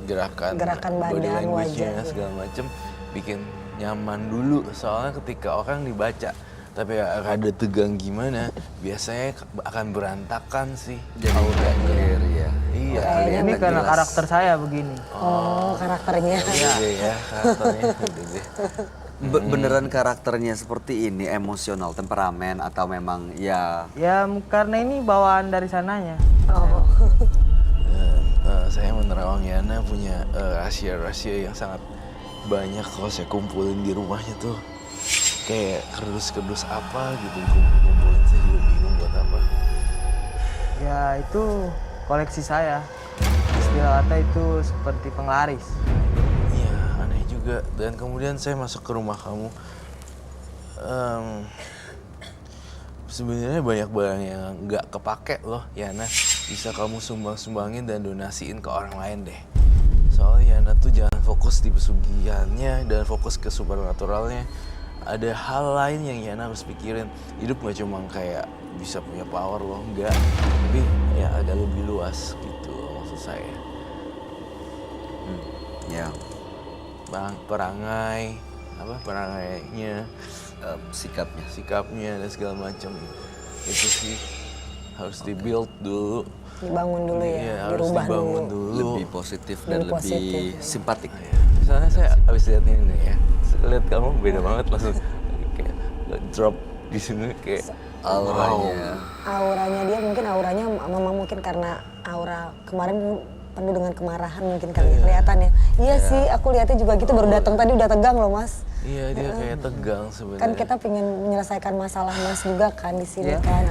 Gerakan body badan, language-nya, wajah, segala macem bikin nyaman dulu. Soalnya ketika orang dibaca tapi rada tegang gimana, biasanya akan berantakan sih. Jadi nggak clear ya. Iya. Kayaknya Ini nggak karena jelas. karakter saya begini. Oh, karakternya. Udah deh ya karakternya. Udah deh. Beneran karakternya seperti ini, emosional, temperamen, atau memang ya Ya karena ini bawaan dari sananya. Oh. Saya menerawang Yana punya rahasia-rahasia yang sangat banyak kalau saya kumpulin di rumahnya tuh. Kayak kerdus-kerdus apa gitu kumpulin, saya juga bingung buat apa. Ya itu koleksi saya. Istilah kata itu seperti penglaris. Iya, aneh juga juga. Dan kemudian saya masuk ke rumah kamu. Sebenarnya banyak barang yang nggak kepake loh, Yana. Bisa kamu sumbangin dan donasiin ke orang lain deh. Soalnya Yana tuh jangan fokus di pesugihannya dan fokus ke supernaturalnya. Ada hal lain yang Yana harus pikirin. Hidup nggak cuma kayak bisa punya power loh, enggak. Tapi ya agak lebih luas gitu maksud saya. Ya, Perangainya, sikapnya dan segala macam. Itu sih harus di-build dulu. Dibangun dulu ya, Iya, harus dirubah dibangun dulu. dulu. lebih positif dan Lebih positif, lebih ya. simpatik. Misalnya saya abis lihat ini nih ya, lihat kamu beda banget langsung kayak drop di sini kayak Auranya. Auranya dia mungkin memang mungkin karena aura kemarin penuh dengan kemarahan mungkin kali ya, kelihatan ya. Iya sih, aku lihatnya juga gitu, baru datang tadi udah tegang loh Mas. Iya dia kayak tegang sebenarnya. Kan kita pengen menyelesaikan masalah Mas juga kan di sini kan.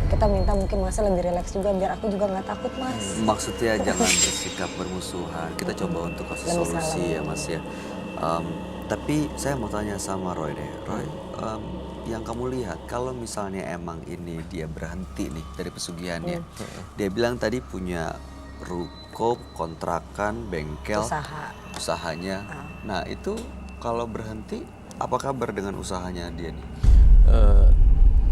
Kita minta mungkin Masnya lebih rileks juga biar aku juga nggak takut Mas. Maksudnya jangan bersikap bermusuhan. Kita coba untuk kasih Lebih solusi salam. ya Mas ya. Tapi saya mau tanya sama Roy deh. Roy, yang kamu lihat kalau misalnya emang ini dia berhenti nih dari pesugihannya. Dia bilang tadi punya ruko, kontrakan, bengkel, usahanya. Nah itu kalau berhenti, apa kabar dengan usahanya dia nih?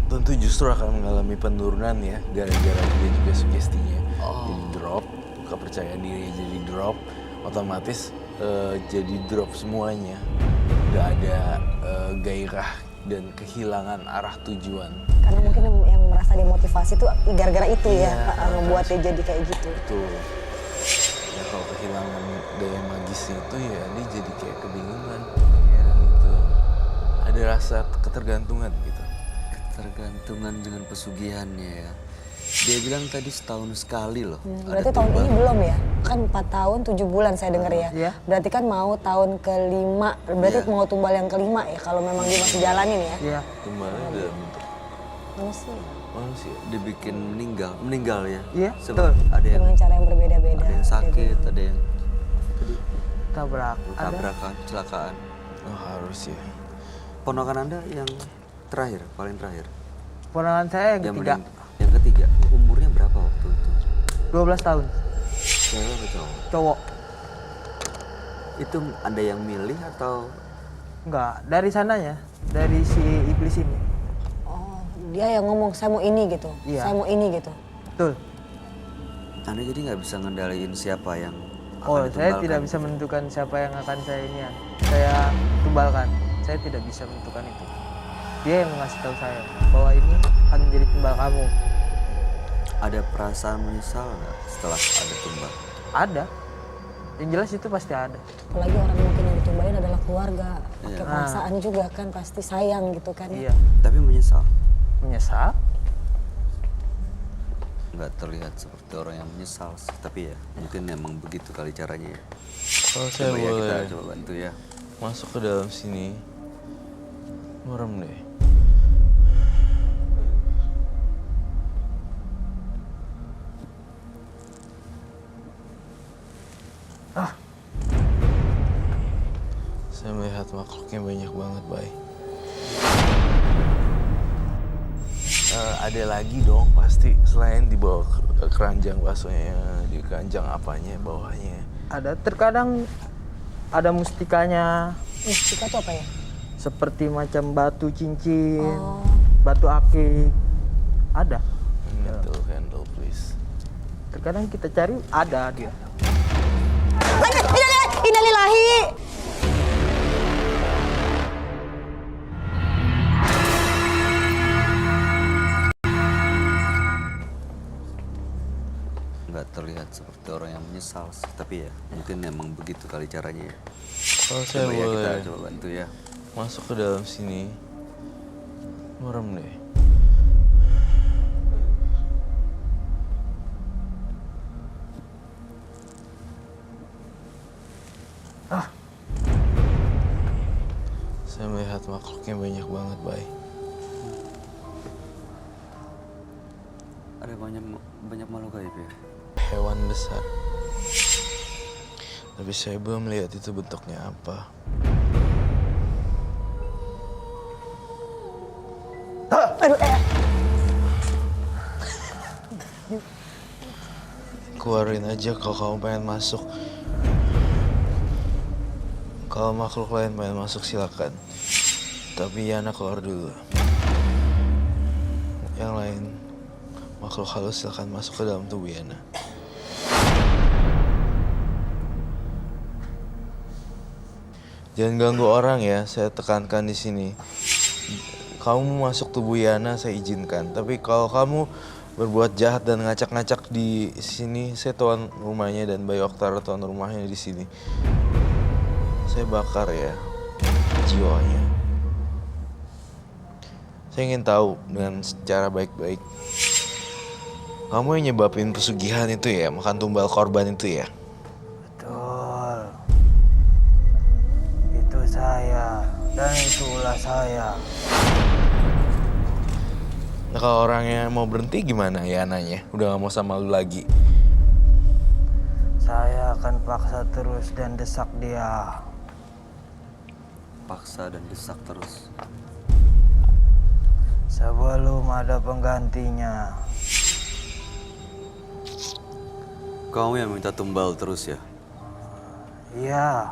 Tentu justru akan mengalami penurunan ya, gara-gara dia juga sugestinya jadi drop, kepercayaan diri jadi drop, otomatis jadi drop semuanya, nggak ada gairah dan kehilangan arah tujuan. Karena mungkin yang merasa demotivasi tuh gara-gara itu Iya, ya, membuat dia jadi kayak gitu. Betul. Ya kalau kehilangan daya magisnya itu ya dia jadi kayak kebingungan, gitu. Ada rasa ketergantungan gitu. Tergantungan dengan pesugihannya ya. Dia bilang tadi setahun sekali loh. Berarti tahun ini belum ya? Kan 4 tahun 7 bulan saya dengar ya. Iya. Berarti kan mau tahun ke-5, berarti mau tumbal yang ke-5 ya kalau memang dia masih jalanin ya. Iya. Kembali dalam bentuk manusia. Dibikin meninggal ya. Iya, Sebab betul. ada yang Dengan cara yang berbeda-beda. ada yang sakit, ada yang Tabrak. Ada. tabrakan, kecelakaan. Oh harus ya. Ponakan Anda yang terakhir, paling terakhir. Ponakan saya yang ketiga. Yang ketiga. Umurnya berapa waktu itu? 12 tahun. Cewek atau cowok? Cowok. Itu ada yang milih atau Enggak, dari sananya. Dari si iblis ini. Oh, dia yang ngomong saya mau ini gitu. Iya. Saya mau ini gitu. Betul. Anda jadi nggak bisa ngendaliin siapa yang akan Oh, saya ditumbalkan? tidak bisa menentukan siapa yang akan saya ini ya. Saya tumbalkan. Saya tidak bisa menentukan itu. Dia yang ngasih tahu saya bahwa ini akan menjadi tumbal kamu. Ada perasaan menyesal nggak setelah ada tumbal? Ada. Yang jelas itu pasti ada. Apalagi orang mungkin yang ditumbalin adalah keluarga. Pakai Iya. perasaan juga kan, pasti sayang gitu kan. Iya. Tapi menyesal? Menyesal. Nggak terlihat seperti orang yang menyesal sih. Tapi ya mungkin emang begitu kali caranya ya. Kalau saya Coba ya kita boleh coba bantu ya. masuk ke dalam sini, merem deh. Saya melihat makhluknya banyak banget, Bay. Ada lagi dong pasti selain di bawah keranjang baksonya, di keranjang apanya bawahnya. Ada terkadang ada mustikanya Mustika itu apa ya? seperti macam batu cincin, Oh. batu akik. Ada. Candle please. Terkadang kita cari ada dia. Innalillahi. Nggak terlihat seperti orang yang menyesal sih. Tapi ya mungkin emang begitu kali caranya ya. Kalau saya Coba ya kita boleh coba bantu ya. masuk ke dalam sini, merem deh. Saya melihat makhluknya banyak banget, Bay. Ada banyak makhluk gaib ya. Hewan besar. Tapi saya belum lihat itu bentuknya apa. Keluarin aja kalau kamu pengen masuk. Kalau makhluk lain pengen masuk silakan. Tapi Yana keluar dulu. Yang lain, makhluk halus silakan masuk ke dalam tubuh Yana. Jangan ganggu orang ya, saya tekankan di sini. Kamu masuk tubuh Yana saya izinkan. Tapi kalau kamu berbuat jahat dan ngacak-ngacak di sini, saya tuan rumahnya dan Bayu Oktara tuan rumahnya di sini. Saya bakar ya jiwanya. Saya ingin tahu dengan secara baik-baik. Kamu yang nyebabin pesugihan itu ya, makan tumbal korban itu ya? Betul. Itu saya dan itulah saya. Nah, kalau orangnya mau berhenti gimana ya nanya? Udah gak mau sama lu lagi. Saya akan paksa terus dan desak dia. Paksa dan desak terus. Sebelum ada penggantinya. Kamu yang minta tumbal terus ya? Iya.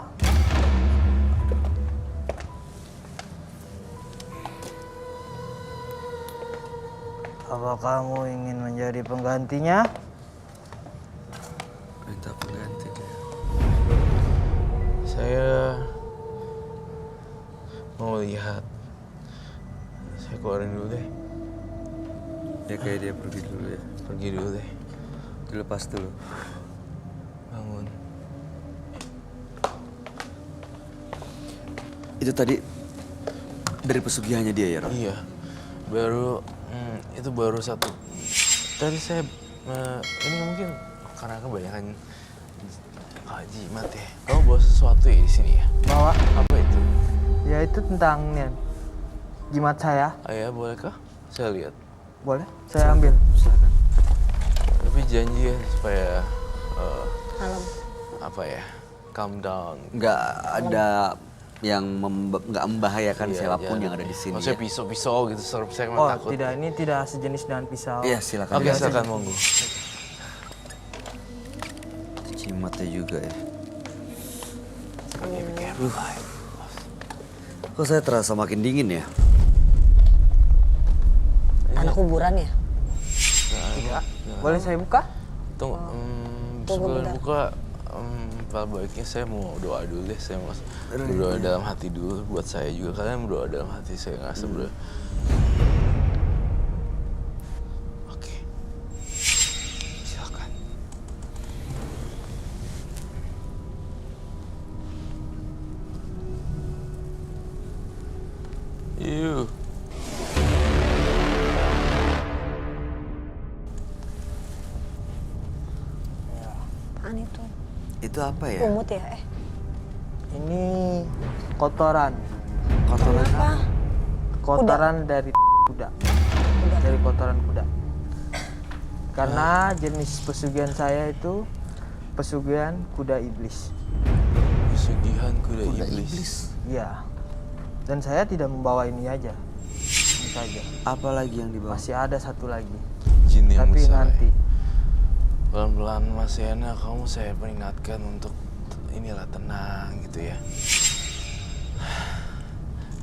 Apa kamu ingin menjadi penggantinya? Minta pengganti dia. Saya mau lihat. Saya keluarin dulu deh. Ya kayak dia pergi dulu ya. Pergi dulu deh. Dilepas dulu. Bangun. Itu tadi dari pesugihannya dia ya, Ron? Iya. Baru itu baru satu. Tadi saya ini mungkin karena kebanyakan jimat ya. Kamu bawa sesuatu ya di sini ya? Bawa. Apa itu? Ya itu tentang jimat saya. Ayah bolehkah? Saya lihat. Boleh? Saya ambil. Silakan. Tapi janji ya supaya Malam. apa ya? Calm down. Nggak ada yang nggak membahayakan Iya, siapapun jangan. yang ada di sini. Maksudnya Ya? pisau-pisau gitu, saya Oh, takut. tidak. Ini tidak sejenis dengan pisau. Iya, silakan. Oke, silakan monggo. Jimatnya juga ya. Be careful. Kok saya terasa makin dingin ya? Anak kuburan ya? Tidak. Boleh saya buka? Tunggu, sebelum buka, baiknya saya mau doa dulu deh. Saya mau berdoa dalam hati dulu buat saya juga. Kalian berdoa dalam hati, saya nggak seberapa. Oke, silakan. Yuk. Apaan itu? Itu apa ya? Kumut ya? Ini kotoran. Kotoran Kenapa? Kotoran dari kuda. Dari kotoran kuda. Karena jenis pesugihan saya itu pesugihan kuda iblis. Pesugihan kuda iblis. Iya. Dan saya tidak membawa ini aja. Ini saja. Apalagi yang dibawa? Masih ada satu lagi. Jin yang Tapi besar. nanti. Pelan-pelan Mas Yana, kamu saya peringatkan untuk inilah tenang gitu ya.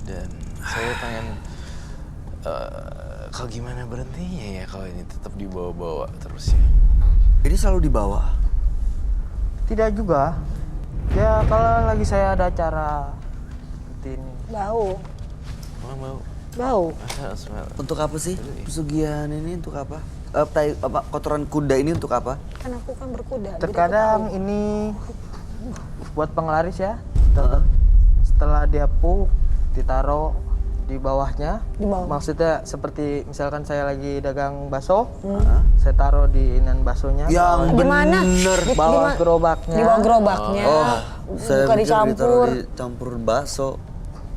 Dan saya pengen kalau gimana berhentinya ya kalau ini tetap dibawa-bawa terus ya. Ini selalu dibawa? Tidak juga. Ya kalau lagi saya ada acara seperti ini. Bau. Mau Bau. smell. Untuk apa sih? Pesugihan ini untuk apa? Kotoran kuda ini untuk apa? Kan aku kan berkuda. jadi aku Terkadang tahu. ini buat penglaris ya. Setelah dia puk, ditaruh di bawahnya. Di bawah. Maksudnya seperti misalkan saya lagi dagang bakso, saya taruh di inan baksonya. Yang Di mana? bener. Di bawah ma- gerobaknya. Di bawah gerobaknya. Oh, saya Bukan pikir dicampur. ditaruh dicampur bakso.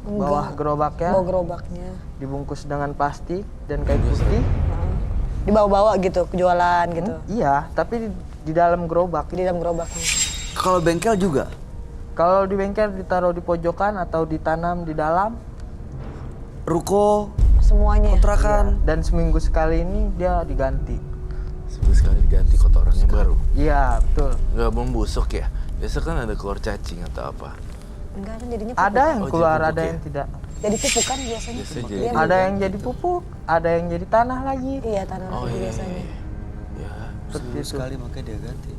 Bawah gerobaknya Bawah gerobaknya. dibungkus dengan plastik dan kain putih. Dibawa-bawa gitu, jualan gitu. Iya, tapi di dalam gerobak. Di dalam gerobaknya. Kalau bengkel juga? Kalau di bengkel ditaruh di pojokan atau ditanam di dalam. Ruko, Semuanya. kontrakan? Dan seminggu sekali ini dia diganti. Seminggu sekali diganti kotoran yang baru. Iya, betul. Nggak membusuk ya? Biasa kan ada keluar cacing atau apa. Enggak kan jadinya pupuk. Ada yang Oh, keluar, jadi pupuk ada ya? yang tidak. Jadi pupuk kan biasanya. Biasanya Pupuk. jadi Iya, pupuk. Ada yang jadi pupuk, ada yang jadi tanah lagi. Iya, tanah Oh lagi iya, biasanya. iya. Ya, Seperti itu. Sekali makanya dia ganti.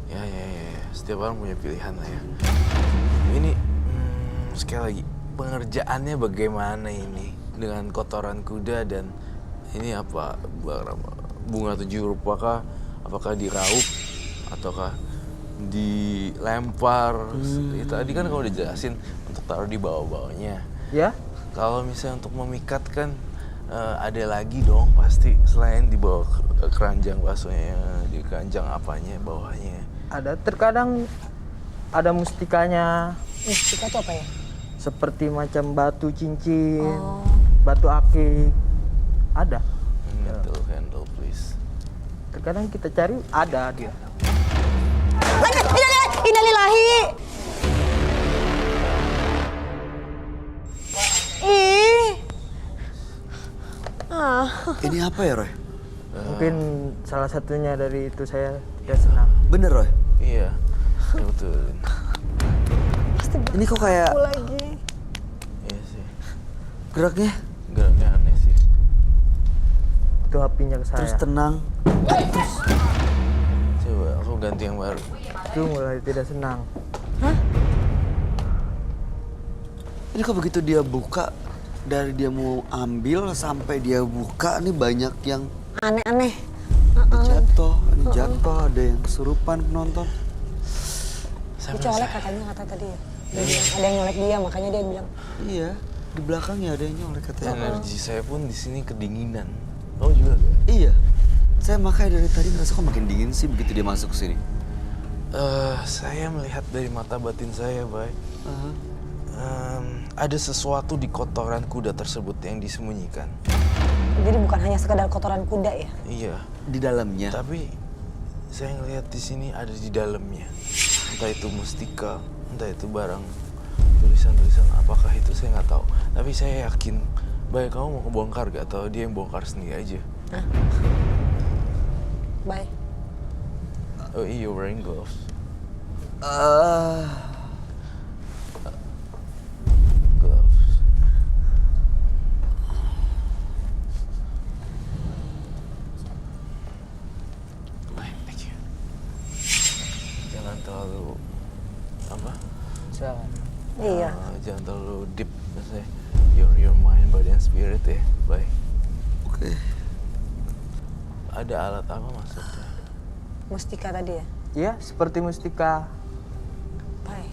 ya. Setiap orang punya pilihan lah ya. Ini sekali lagi pengerjaannya bagaimana ini dengan kotoran kuda dan ini apa bunga 7 rupa kah? Apakah diraup ataukah dilempar? Tadi kan kamu udah jelasin untuk taruh di bawah-bawahnya. Ya, Kalau misalnya untuk memikat kan ada lagi dong pasti selain di bawah keranjang baksonya, di keranjang apanya bawahnya. ada. Terkadang ada mustikanya, Mustika itu apa ya? seperti macam batu cincin, Oh. batu akik. Ada. Candle please. Terkadang kita cari, ada dia. Innalillahi. Ih. Ah. Ini apa ya, Roy? Mungkin salah satunya dari itu saya tidak senang. Bener, Roy? Iya, ya betul. Pasti Ini kok kayak aku lagi. Iya sih. geraknya Geraknya aneh sih. Itu apinya ke terus saya. tenang. Coba aku ganti yang baru. Itu mulai tidak senang. Ini kok begitu dia buka, dari dia mau ambil sampai dia buka, nih banyak yang Aneh-aneh. jatuh, ini jatuh, ada yang kesurupan penonton. Dia colek katanya kata tadi ya. Dia bilang, ada yang nyolek dia makanya dia bilang. Iya, di belakangnya ada yang nyolek katanya. Energi saya pun di sini kedinginan. Kamu juga kan? Iya, saya makanya dari tadi ngerasa kok makin dingin sih begitu dia masuk ke sini. Saya melihat dari mata batin saya, Bay. Aha. Ada sesuatu di kotoran kuda tersebut yang disembunyikan. Jadi bukan hanya sekedar kotoran kuda ya. Iya, Di dalamnya. tapi saya ngelihat di sini ada di dalamnya. Entah itu mustika, entah itu barang tulisan-tulisan apakah itu saya nggak tahu. Tapi saya yakin, baik kamu mau kebongkar gak atau dia yang bongkar sendiri aja. Bye. Oh iya, wearing gloves. Gloves. Baik, thank you. Jangan terlalu apa? Jangan. Iya. Jangan terlalu deep, maksudnya your mind, body and spirit ya. Baik. Oke. Ada alat apa maksudnya? Mustika tadi ya. Ya, seperti mustika. Bye.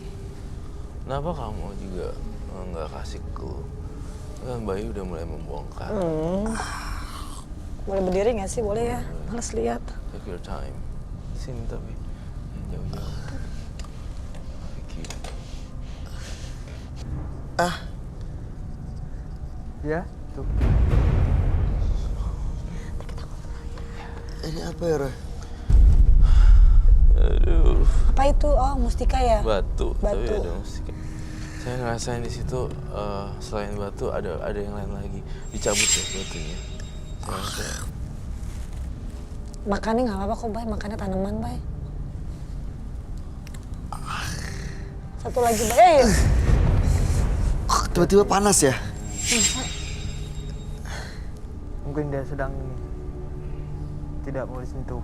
Kenapa kamu juga nggak kasih clue? Kan Bayu udah mulai membongkar. Boleh berdiri nggak sih? Boleh ya. Males lihat. Take your time. Sini tapi yang jauh-jauh. Thank you. Ya, tuh. Ini apa ya, Roy? Aduh, Apa itu? Oh, mustika ya. batu. Tapi Batu. ada musik. Saya ngerasain di situ selain batu ada yang lain lagi. Dicabut ya batunya. Saya rasa Makannya nggak apa-apa kok, Bay. Makannya tanaman, Bay. Satu lagi, Bay. Tiba-tiba panas ya? Mungkin dia sedang tidak mau disentuh.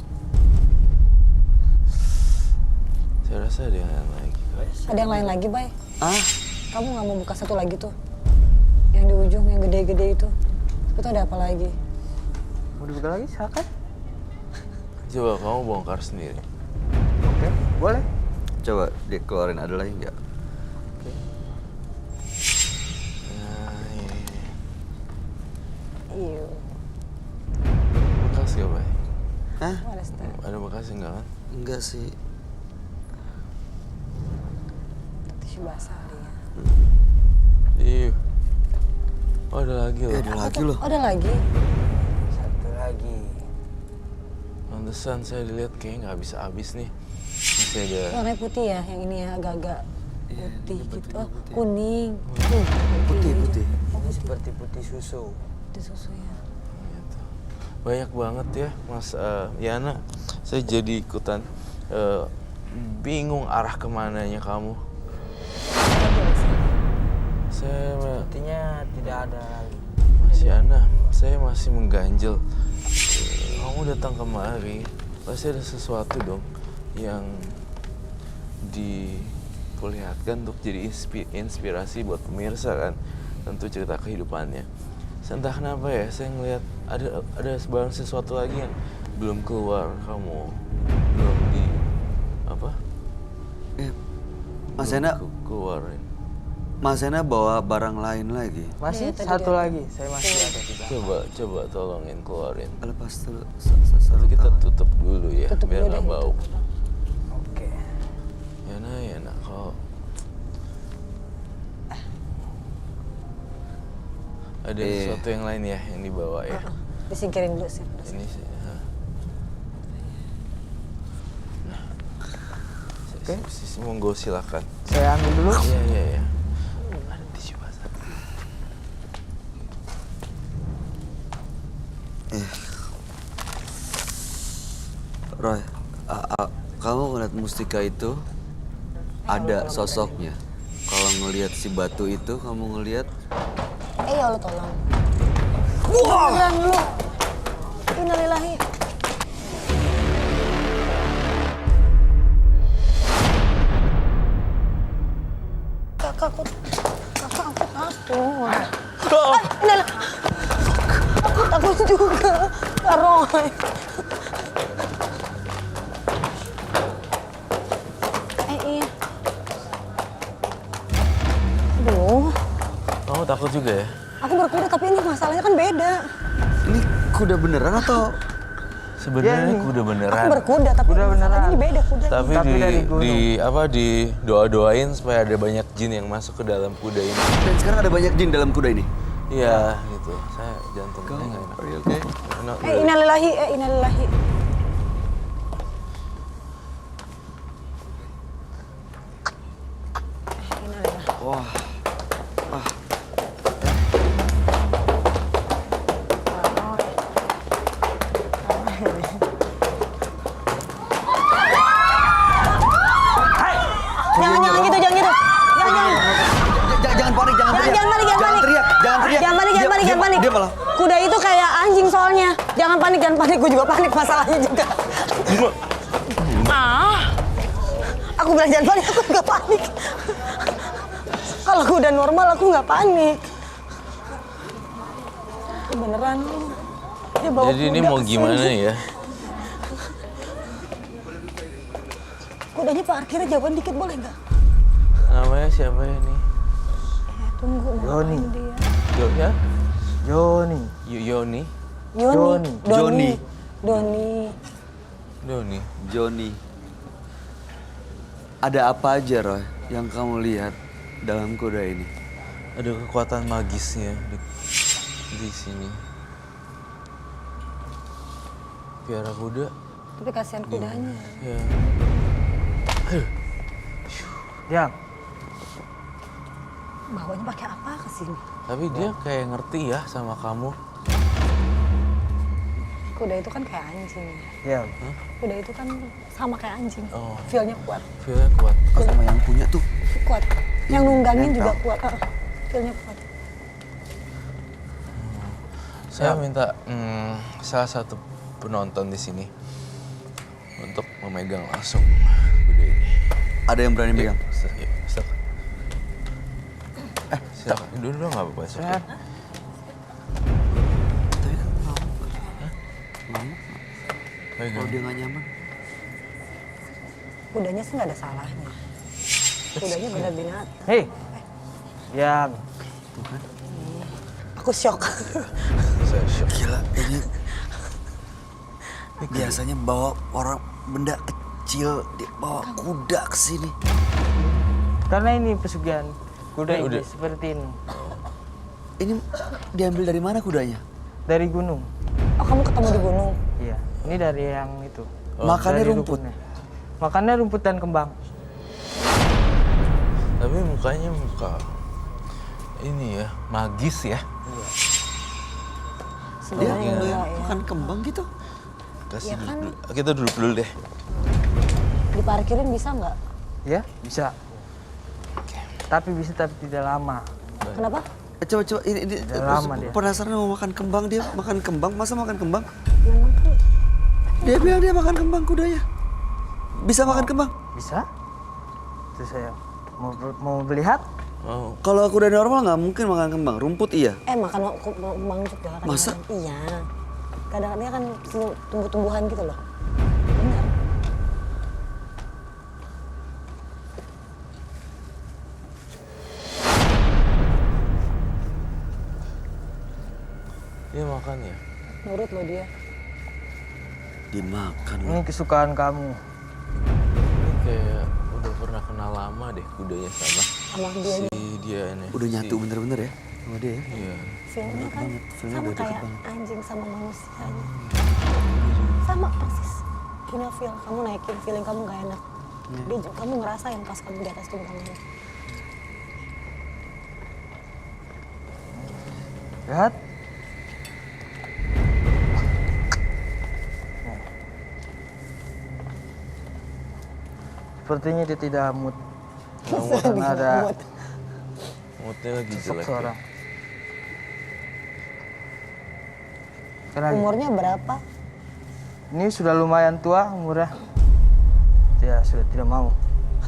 saya rasa ada yang lain lagi. Ada yang lain lagi, Bay. Ah, Kamu nggak mau buka satu lagi tuh? Yang di ujung, yang gede-gede itu. Itu ada apa lagi? Mau dibuka lagi, silakan. Coba kamu bongkar sendiri. Oke, boleh. coba dikeluarin, ada lagi nggak? Nah, iya. Iya. Bekas gak, Bay? Hah? Ada star. Ada bekas enggak kan? Enggak sih. Tisu basah kali ya. Iya. Oh, ada lagi loh. Ada lagi loh. Oh, ada lagi. Satu lagi. Pantesan saya dilihat kayaknya nggak habis-habis nih. masih ada. Warnanya putih ya, yang ini ya agak-agak Iya, putih ini gitu. batunya Oh, putih. kuning. Putih, putih. Ini seperti putih susu. Putih susu ya. Gitu. Banyak banget ya Mas Yana. Saya jadi ikutan bingung arah kemananya kamu. Saya Sepertinya tidak ada lagi. Mas Yana, saya masih mengganjel. Kamu datang kemari, pasti ada sesuatu dong yang diperlihatkan untuk jadi inspirasi buat pemirsa kan. Tentu cerita kehidupannya. Entah kenapa ya, saya ngelihat ada barang sesuatu lagi yang belum keluar, kamu belum di apa? Mas Belum Yana, keluarin. Mas Yana bawa barang lain lagi. Masih Iya, tadi satu dia- lagi, saya masih ada di belakang. Coba tolongin keluarin. Lepas dulu, Nanti sarung kita tangan. tutup dulu ya, Tutup biar dulu nggak deh, bau. tutup. Oke. Yana, kalau ada sesuatu yang lain ya yang dibawa ya. Disingkirin dulu sih. Ini sih. Oke. Monggo silakan. Saya ambil dulu. Iya. Ada tisu basah. Roy, kamu ngeliat mustika itu ada sosoknya. Kalau ngelihat si batu itu, kamu ngelihat Ya Allah tolong. Beneran lu. Innalillahi. Kakak aku takut. Innalillahi. Aku takut juga. Kak Roy. Iya. Aduh. Kamu takut juga ya? Aku berkuda tapi ini masalahnya kan beda. ini kuda beneran atau Sebenarnya nih. kuda Aku beneran. berkuda tapi Kuda masalahnya beneran. ini beda kuda. Tapi, Tapi dari gunung. di doa-doain supaya ada banyak jin yang masuk ke dalam kuda ini. dan sekarang ada banyak jin dalam kuda ini? Iya, gitu. Saya jantungnya nggak enak. Are you okay? Enak, Innalillahi, innalillahi. Innalillahi. Wah, Jangan gitu, jangan gitu. jangan panik, jangan teriak. Jangan panik, jangan panik. teriak, jangan teriak. Jangan panik, jangan panik, jangan panik. Dia malah. Kuda itu kayak anjing soalnya. Jangan panik, jangan panik. Gue juga panik masalahnya juga. Aku bilang jangan panik, aku nggak panik. Kalau kuda normal aku nggak panik. Beneran. Dia bawa Jadi ini kuda mau kesini. gimana ya? Kudanya parkirnya jauhan dikit boleh nggak? Namanya siapa ya nih? Tunggu, mau Yoni. ngapain dia? Ya? Joni. Yoni? Yoni. Joni. Doni. Doni. Joni. Ada apa aja, Roy, yang kamu lihat dalam kuda ini? Ada kekuatan magisnya di sini. Piara kuda. Tapi kasihan kudanya. Ya. Yang. Bawanya pakai apa ke sini? Tapi dia kayak ngerti ya sama kamu. Kuda itu kan kayak anjing. Ya. Kuda itu kan sama kayak anjing. Oh. Feel-nya kuat. Feel-nya kuat. Oh, sama yang punya tuh. Kuat. Yang nunggangin juga kuat. Feel-nya kuat. Saya minta salah satu penonton di sini untuk memegang langsung kuda ini. Ada yang berani pegang? Silakan. Silakan. Dulu nggak apa-apa. Sehat. Tapi kan mau Pegang. kalau dia nggak nyaman. Kudanya sih nggak ada salahnya. Kudanya benar binatang. Hei. Yang. Aku shock. Saya shock. Gila, ini biasanya bawa orang benda kecil, dia bawa kuda ke sini. Karena ini pesugihan kuda Ini ini udah. seperti ini. Ini diambil dari mana kudanya? Dari gunung. Oh kamu ketemu di gunung? Iya. Ini dari yang itu. Makannya Dari rumput. dukunnya. Makannya rumput dan kembang. Tapi mukanya muka ini ya, magis ya. Dia Sebenarnya enggak ya. makan kembang gitu. Kasih Ya kan? dulu. Kita duduk dulu deh. Diparkirin bisa nggak? Ya, bisa. Tapi bisa, tapi tidak lama. Kenapa? Coba ini Udah lama dia. penasaran mau makan kembang, dia makan kembang, masa makan kembang? Memang kan Dia bilang dia makan kembang kudanya. Bisa makan kembang? Bisa? Itu saya mau melihat. Mau. Kalau kuda normal nggak mungkin makan kembang, rumput iya. makan kembang juga kadang-kadang. Masa? Iya. Kadang-kadang kan tumbuh-tumbuhan gitu loh. Benar. Dia makan ya? Nurut loh dia. Dimakan loh. Ini kesukaan kamu. Ini kayak udah pernah kenal lama deh kudanya sama Sama dia si dia ini. Udah nyatu bener-bener ya sama dia ya. Iya. filmnya kan Filmnya sama udah deket kayak banget. anjing sama manusianya. Sama persis. Punya feel, kamu naikin feeling kamu gak enak. Dia, kamu ngerasain pas kamu di atas tunggangannya. Lihat. Sepertinya dia tidak mood. Karena ada Mood. Moodnya lagi sosok jelek. Ya. seorang. Karena Umurnya berapa? ini sudah lumayan tua umurnya. Dia sudah tidak mau.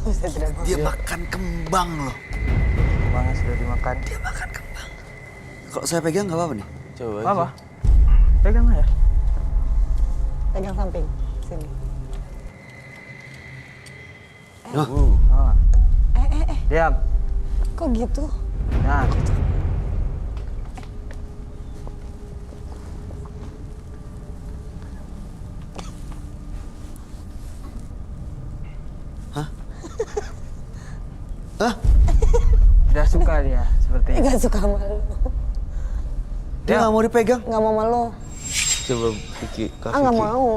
Saya tidak mau. Dia makan kembang loh. Kembangnya sudah dimakan. Dia makan kembang. Kalau saya pegang nggak apa-apa nih? Coba aja. Apa? Pegang ya. Pegang samping, sini. Ah. Diam. Kok gitu? Nah. Hah? Tidak suka dia sepertinya. Gak suka sama lu. Dia nggak mau dipegang? Gak mau sama lu. Coba Vicky, Kak Ah gak Vicky. mau.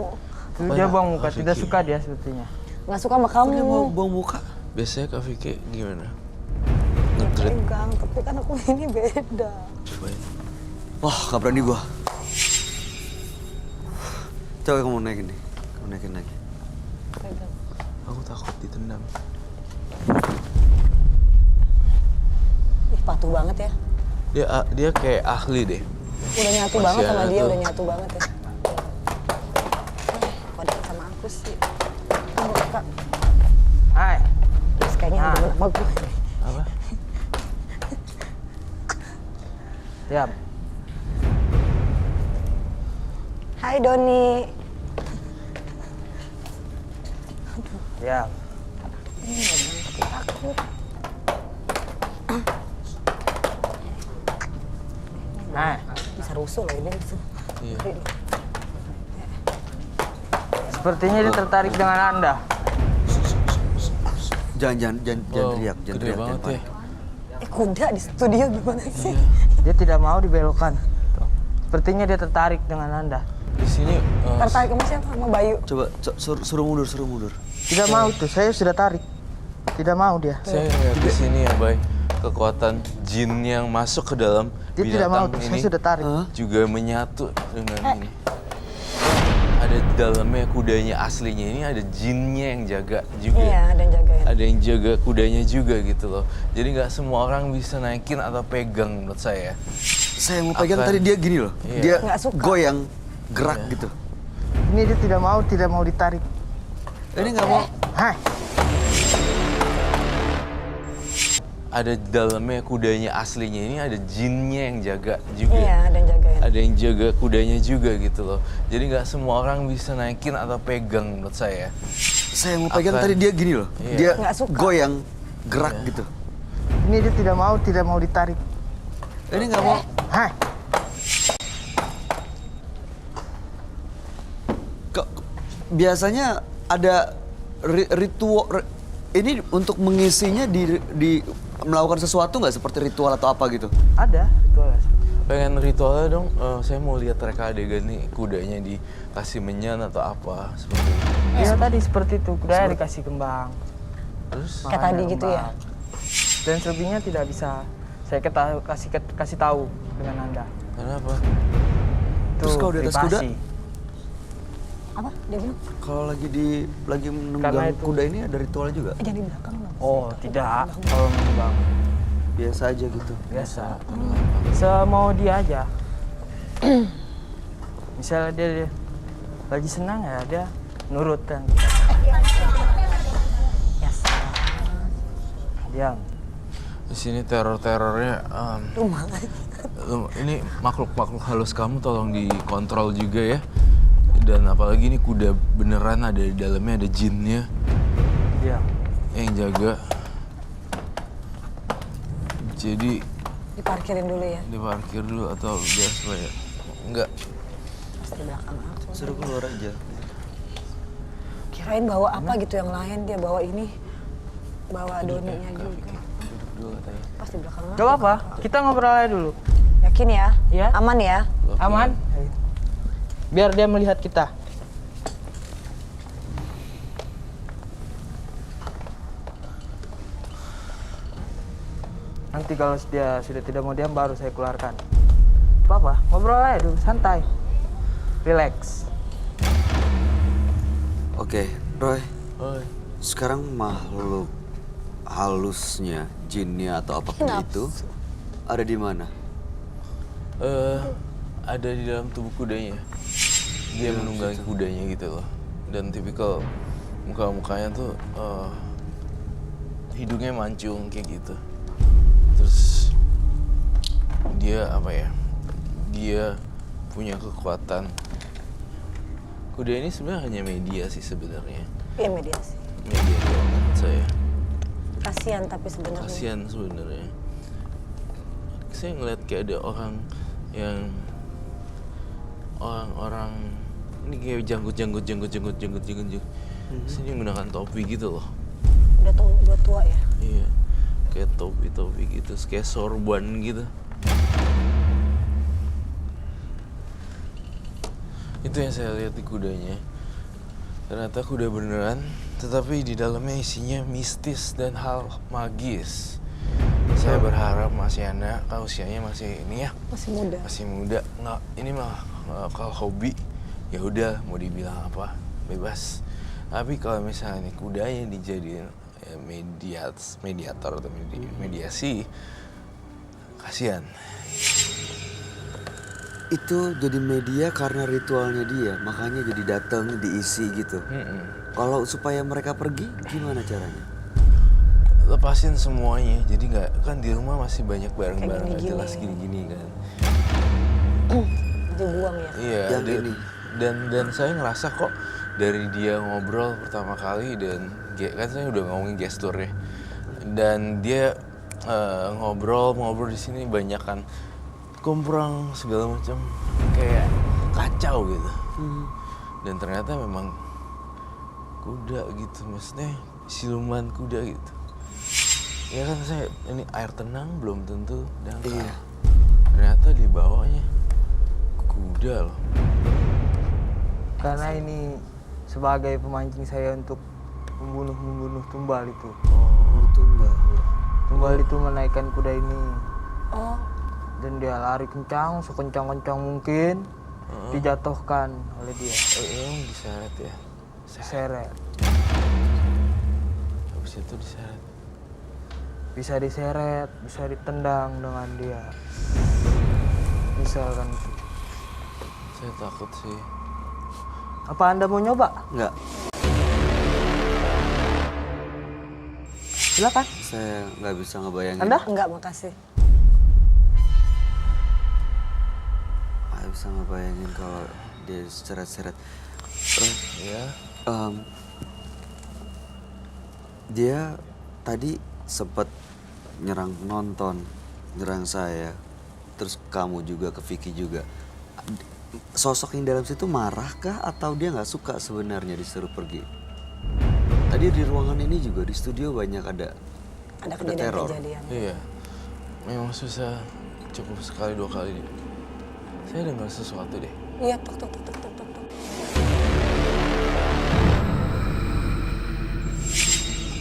Dia buang muka, Kak tidak Vicky. suka dia sepertinya. Gak suka sama kamu. Dia mau buang muka. Biasanya Kak Vicky gimana? Nge-treat. Pegang, tapi kan aku ini beda. Cobain. Wah, nggak berani gua. Coba kamu naikin nih. Kamu naikin lagi. Pegang. Aku takut ditendang. Ih, patuh banget ya. Dia kayak ahli deh. Udah nyatu Masih banget sama ada dia, tuh. udah nyatu banget ya. Kok deket sama aku sih? Tunggu, Kak. Hai. Terus kayaknya Ah. udah sama gue. Apa? Diam. Hai Doni. Diam. Ini nggak bilang tapi takut. Hai. Bisa rusuh loh ini. Iya. Sepertinya dia tertarik dengan Anda. Jangan Wow, teriak, jangan gede teriak, banget jangan ya. panik. Kuda di studio gimana sih? Dia tidak mau dibelokkan. Tuh. Sepertinya dia tertarik dengan Anda. Di sini Tertarik sama siapa? Sama Bayu. Coba suruh mundur, suruh mundur. Tidak mau tuh, saya sudah tarik. Tidak mau dia. saya lihat di sini ya, Bay. Kekuatan jin yang masuk ke dalam Dia tidak mau binatang tuh, ini saya sudah tarik. juga menyatu dengan ini. Ada di dalamnya kudanya aslinya ini ada jinnya yang jaga juga. Iya, ada yang jagain. Ada yang jaga kudanya juga gitu loh. Jadi nggak semua orang bisa naikin atau pegang menurut saya. Saya mau pegang Akan- tadi dia gini loh. Iya. Dia Nggak suka. goyang, gerak gitu. Ini dia tidak mau ditarik. Ini nggak mau. Hai. Ada di dalamnya kudanya aslinya ini ada jinnya yang jaga juga. Iya, ada yang jagain. Ada yang jaga kudanya juga gitu loh. Jadi nggak semua orang bisa naikin atau pegang menurut saya. Saya mau pegang Akan- tadi dia gini loh. Iya. Dia Nggak suka. goyang, gerak gitu. Ini dia tidak mau ditarik. Ini nggak mau. Hai. Biasanya ada ritual. Ini untuk mengisinya di melakukan sesuatu nggak seperti ritual atau apa gitu? Ada ritualnya. Pengen ritualnya dong, saya mau lihat reka adegan nih, kudanya dikasih menyan atau apa, seperti itu. Iya tadi seperti itu, kudanya dikasih kembang. Terus? Kayak Makanya tadi gitu ya? kembang. Dan selebihnya tidak bisa saya kasih tahu dengan Anda. Kenapa? Itu Terus kalau di atas kuda? privasi. Apa? Dia bilang, lagi menunggang Karena itu- kuda ini ada ritualnya juga? jangan di belakang dong. Oh tidak, kalau menunggang Biasa aja gitu. biasa. Semau dia aja. Misalnya dia lagi senang ya dia nurut kan. Ya salah. Diam. Di sini teror-terornya, Rumah. ini makhluk-makhluk halus kamu tolong dikontrol juga ya. Dan apalagi ini kuda beneran ada di dalamnya, ada jinnya Diam. yang jaga. Jadi Diparkirin dulu ya. diparkir dulu atau biar supaya enggak. Pas di belakang langsung. Suruh keluar aja. Kirain bawa apa gitu yang lain, dia bawa ini. Bawa doninya juga. Duduk dulu katanya. Pas di belakang Gak apa-apa, kita ngobrol aja dulu. Yakin ya? Iya. Aman ya? Aman? Biar dia melihat kita. Nanti kalau dia sudah tidak mau diam baru saya keluarkan. Apa-apa, ngobrol aja dulu, santai. Relax. Oke, Roy. Oi. Sekarang makhluk halusnya, jinnya atau apapun Kenapa? itu ada di mana? Ada di dalam tubuh kudanya. Dia menunggangi kudanya gitu loh. Dan tipikal muka-mukanya tuh hidungnya mancung kayak gitu. Terus dia apa ya? Dia punya kekuatan. Kuda ini sebenarnya hanya media sih sebenarnya. Iya mediasi. Media doang menurut saya. Kasihan tapi sebenarnya. Kasihan sebenarnya. Saya ngeliat kayak ada orang yang orang ini kayak janggut. Sini menggunakan topi gitu loh. Udah tua ya. Iya. Kayak topi gitu, kayak sorban gitu. Itu yang saya lihat di kudanya. Ternyata kuda beneran, tetapi di dalamnya isinya mistis dan hal magis. Saya berharap Mas Yana, usianya masih ini ya, Masih muda. masih muda. Nggak, ini mah kalau hobi ya udah mau dibilang apa bebas. Tapi kalau misalnya nih kudanya dijadiin mediator atau mediasi, kasihan. Itu jadi media karena ritualnya dia, makanya jadi datang diisi gitu. Kalau supaya mereka pergi, gimana caranya? Lepasin semuanya, jadi nggak, kan di rumah masih banyak barang-barang nggak gini-gini. jelas gini-gini kan. Dibuang ya. Iya, Yang dan, ini. dan saya ngerasa kok dari dia ngobrol pertama kali dan kan saya udah ngomongin gesturnya, dan dia ngobrol di sini banyak kan kumprang segala macam kayak kacau gitu. Dan ternyata memang kuda gitu, maksudnya siluman kuda gitu. Ya kan saya ini air tenang belum tentu dangkal. Iya. Ternyata di bawahnya kuda loh. Karena ini sebagai pemancing saya untuk membunuh tumbal itu. Oh, tumbal. Tumbal itu menaikkan kuda ini. Oh, Dan dia lari kencang, sekencang-kencang mungkin. Dijatuhkan oleh dia. Emang diseret ya? Seret. Habis itu diseret. Bisa diseret, bisa ditendang dengan dia. Misalkan itu. Saya takut sih. Apa Anda mau nyoba? Enggak, Silakan. saya nggak bisa ngebayangin. Anda? enggak makasih. Nggak bisa ngebayangin kalau dia seret-seret. Ya. Dia tadi sempat nyerang saya, terus kamu juga, ke Vicky juga. Sosok yang dalam situ marah kah atau dia nggak suka sebenarnya disuruh pergi? Tadi di ruangan ini juga di studio banyak ada Ada teror. kejadian-kejadian. Iya. Memang susah cukup sekali 2 kali. Saya dengar sesuatu deh. Iya, tok tok tok tok tok tok. tok.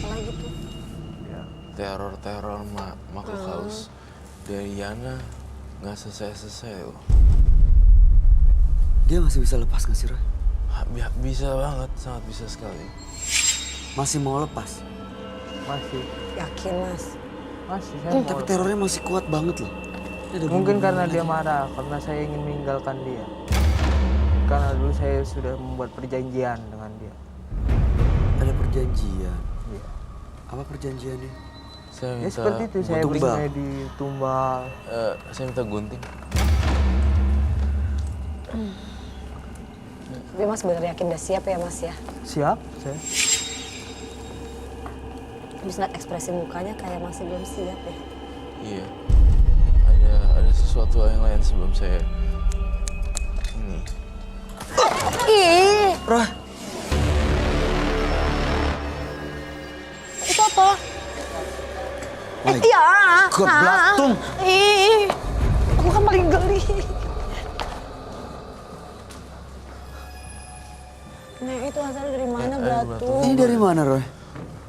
Apa lagi tuh? Ya. Teror makhluk halus dari Yana nggak selesai loh. Dia masih bisa lepas nggak sih, Roy? Bisa banget, sangat bisa sekali. Masih mau lepas? Masih. Yakin, Mas? Masih saya mau. Tapi terornya masih kuat banget loh. Dia ada Mungkin bunyi-bunyi karena dia lagi. marah, karena saya ingin meninggalkan dia. Karena dulu saya sudah membuat perjanjian dengan dia. Ada perjanjian. Iya. Apa perjanjiannya? Saya Ya minta seperti itu, saya tumbal. berinya di tumbal. saya minta gunting. Tapi Mas bener yakin udah siap ya, Mas ya? Siap, saya. Habis ngeliat ekspresi mukanya kayak masih belum siap ya. Iya. Ada sesuatu yang lain sebelum saya ini. Ih, Roy, itu apa? my Ya. God, belatung. Ih, aku kan paling geli. Nah itu asalnya dari mana belatung? Ini dari mana, Roy?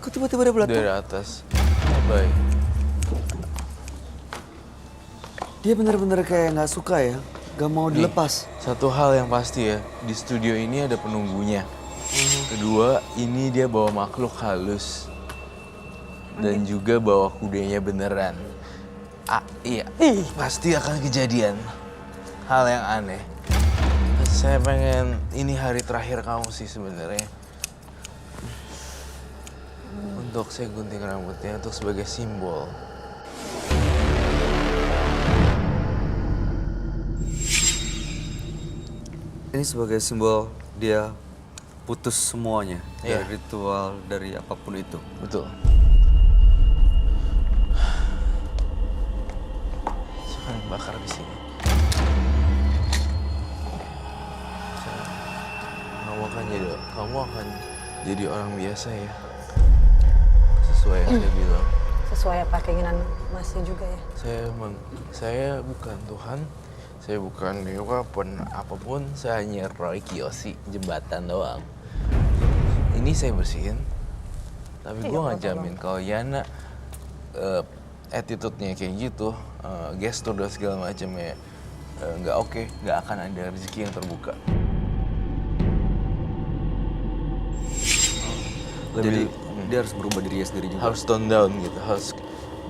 Kok tiba-tiba ada belatung? Dari atas. Baik. Dia bener-bener kayak nggak suka ya, nggak mau Nih, dilepas. satu hal yang pasti ya, di studio ini ada penunggunya. Kedua, ini dia bawa makhluk halus. Dan juga bawa kudanya beneran. Iya, pasti akan kejadian hal yang aneh. Saya pengen, ini hari terakhir kamu sih sebenarnya. Untuk saya gunting rambutnya untuk sebagai simbol. Ini sebagai simbol dia putus semuanya Iya. dari ritual, dari apapun itu. Betul. Saya bakar di sini. Kamu akan jadi orang biasa ya. Sesuai yang saya bilang. Sesuai apa keinginan Masnya juga ya? Saya bukan Tuhan, saya bukan dewa pun apapun, saya hanya Roy Kiyoshi, jembatan doang. Ini saya bersihin, tapi gue nggak jamin kalau Yana attitude-nya kayak gitu, gestur dan segala macamnya nggak oke, nggak akan ada rezeki yang terbuka. Jadi dia harus berubah dirinya sendiri juga. Harus tone down gitu, harus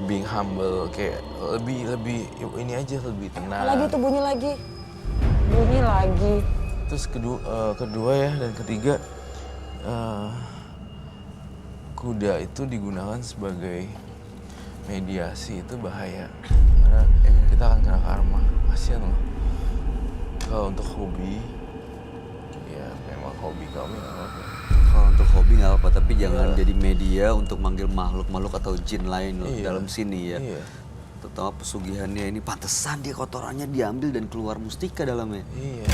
being humble, kayak lebih ini aja, lebih tenang. Apalagi tuh bunyi lagi. Bunyi lagi. Terus kedua ya dan ketiga, kuda itu digunakan sebagai mediasi, itu bahaya karena kita akan kena karma. Kasian loh. Kalau untuk hobi, ya memang hobi kami nggak apa-apa. Kalau untuk hobi nggak apa-apa, tapi jangan jadi media untuk manggil makhluk-makhluk atau jin lain loh Iya. dalam sini ya. Iya. Terutama pesugihannya ini, pantesan dia kotorannya diambil dan keluar mustika dalamnya. Iya.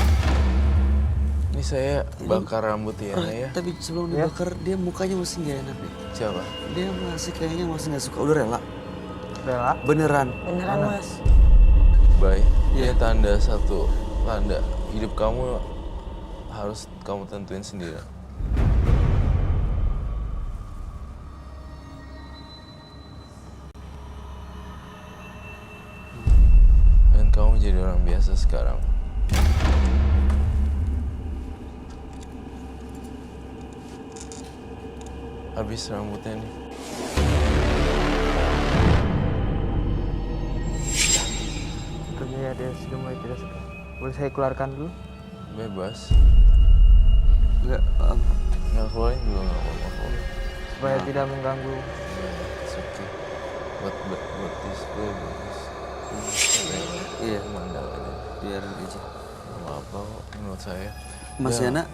Ini saya bakar rambut Yana ya. Tapi sebelum dibakar dia mukanya masih nggak enak deh. Siapa? Dia masih kayaknya masih nggak suka. Udah rela? Rela. Beneran? Beneran Mas. Baik. Ini satu tanda hidup kamu harus kamu tentuin sendiri. Dan kamu jadi orang biasa sekarang. Habis rambutnya nih. Sepertinya dia sudah mulai tidak suka. Boleh saya keluarkan dulu? Bebas. Enggak. Nggak keluarin juga nggak apa-apa. Supaya tidak mengganggu. It's okay. Buat display bagus. Iya. Pemandangannya. Biarin aja. Nggak apa-apa kok menurut saya. Mas Ya, Yana,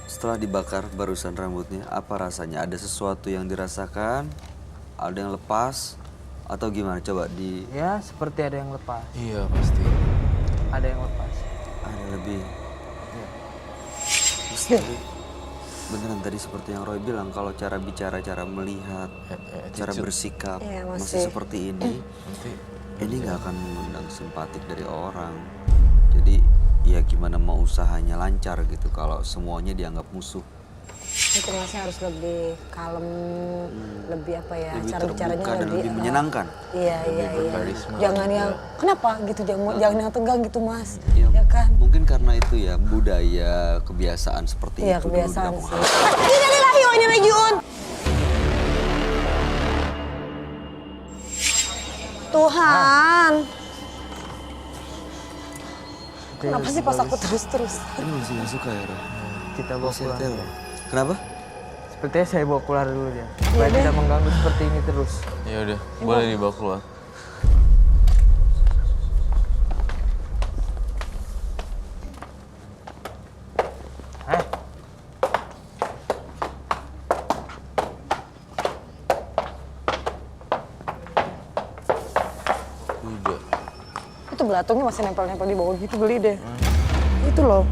setelah dibakar barusan rambutnya, apa rasanya? Ada sesuatu yang dirasakan? Ada yang lepas? Atau gimana? Coba di... Ya seperti ada yang lepas. Iya pasti. Ada yang lepas. Ada lebih... Ya. Misteri. Beneran tadi seperti yang Roy bilang, kalau cara bicara, cara melihat, cara Attitude. bersikap Iya, masih masih. seperti ini. Nanti ini nggak akan mengundang simpatik dari orang. Jadi ya gimana mau usahanya lancar gitu kalau semuanya dianggap musuh. Mungkin masnya harus lebih kalem, lebih apa ya, Lebih cara bicaranya terbuka dan lebih eh, menyenangkan. Iya, iya, iya. berkarisma. Jangan yang kenapa gitu, jangan yang tegang gitu mas, Ya, ya kan? Mungkin karena itu ya budaya kebiasaan seperti Iya itu kebiasaan dulu di sih. kampung. Innalillahi wa inna ilaihi raji'un. Tuhan, kenapa sih pas aku terus-terus? Ini masih nggak suka ya, Roh? Kita bawa Masih pulang. teror. Kenapa? Sepertinya saya bawa keluar dulu ya. Supaya tidak mengganggu seperti ini terus. Ya udah, boleh dibawa keluar. Eh, Udah. Itu belatungnya masih nempel-nempel di bawah gitu, beli deh. Itu loh.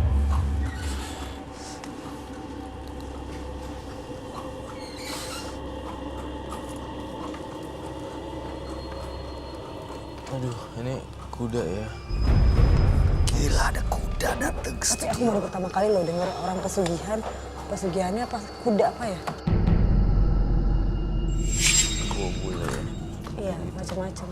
Aduh, ini kuda ya. Gila ada kuda dateng ke Tapi aku baru pertama kali loh denger orang pesugihan. Pesugihannya apa? Kuda apa ya? Kobul ya. Iya, macam-macam.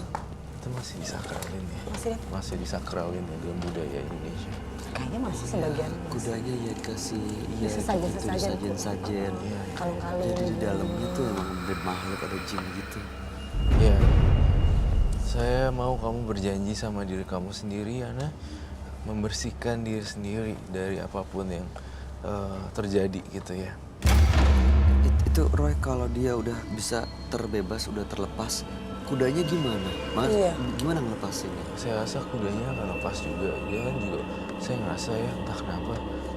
Itu masih disakralin ya. Masih ya? Masih disakralin ya dalam budaya Indonesia. Kayaknya masih sebagian. kudanya ya dikasih ya Sesajen-sesajen. sajen. Kalung-kalung. Jadi di dalamnya tuh emang bermakhluk ada jin gitu. Ya, saya mau kamu berjanji sama diri kamu sendiri, Yana, membersihkan diri sendiri dari apapun yang terjadi gitu ya. Itu Roy kalau dia udah bisa terbebas, udah terlepas, kudanya gimana? Mas, Iya. gimana ngelepasinnya? Saya rasa kudanya akan lepas juga. Dia kan juga, saya ngerasa ya entah kenapa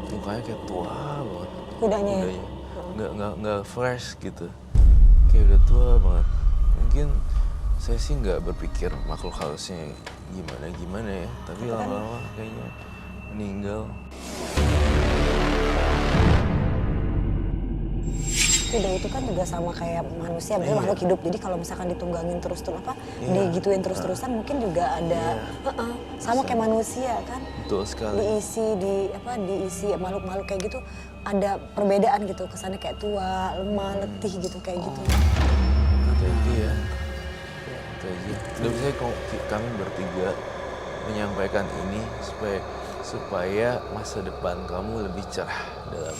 mukanya kayak tua banget. Kudanya ya? Nggak fresh gitu. Kayak udah tua banget. Mungkin saya sih nggak berpikir makhluk halusnya gimana ya. Tapi lama-lama kayaknya meninggal. Kuda itu kan juga sama kayak manusia, maksudnya makhluk hidup. Jadi kalau misalkan ditunggangin terus-terus digituin terus-terusan mungkin juga ada sama kayak manusia kan. Betul sekali. Diisi makhluk-makhluk kayak gitu ada perbedaan gitu, kesannya kayak tua, lemah, letih gitu kayak gitu. Itu aja ya. Itu aja. Lebih saya kami bertiga menyampaikan ini supaya masa depan kamu lebih cerah dalam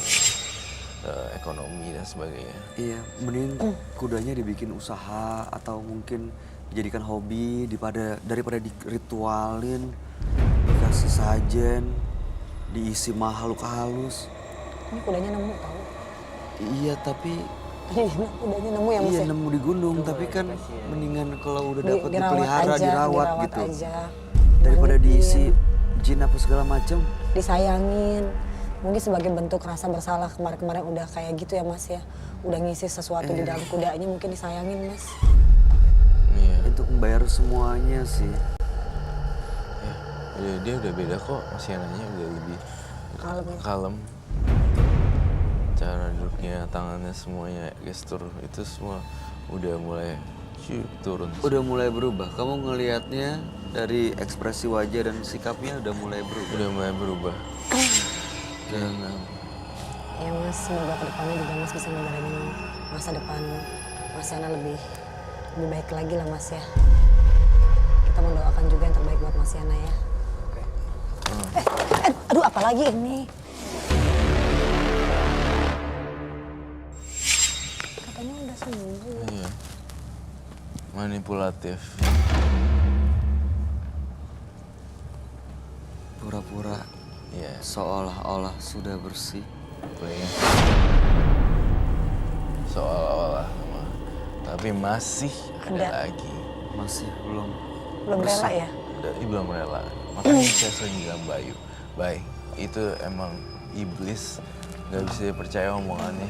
ekonomi dan sebagainya. Iya, mending kudanya dibikin usaha atau mungkin dijadikan hobi daripada diritualin, dikasih sajen, diisi makhluk halus. Ini kudanya nemu tau. Iya, tapi Kudanya nemu ya mas iya ya? nemu di gunung, tapi kan mendingan kalau udah dapat Dirawat dipelihara, aja, dirawat dirawat gitu. aja. Daripada Dimandiin, diisi jin apa segala macam. disayangin. Mungkin sebagai bentuk rasa bersalah kemarin-kemarin udah kayak gitu ya mas ya. Udah ngisi sesuatu di dalam kudanya mungkin disayangin mas. Iya. Untuk membayar semuanya sih. Ya, dia udah beda kok. Masih anaknya udah lebih Kalem ya. kalem. Cara duduknya, tangannya semuanya, gestur itu semua udah mulai turun. Udah mulai berubah. Kamu ngelihatnya dari ekspresi wajah dan sikapnya udah mulai berubah. Udah mulai berubah. Dan Ya mas, semoga kedepannya juga mas bisa menjalani masa depan mas Yana lebih baik lagi lah mas ya. Kita mendoakan juga yang terbaik buat mas Yana ya. Aduh apalagi ini. Katanya udah sembuh. iya. Manipulatif. Pura-pura Iya. seolah-olah sudah bersih. Kayaknya seolah-olah tapi masih ada Ada. lagi. Masih belum. Belum rela ya? Belum rela. Makanya saya sering bilang Bay, itu emang iblis, nggak bisa dipercaya omongannya.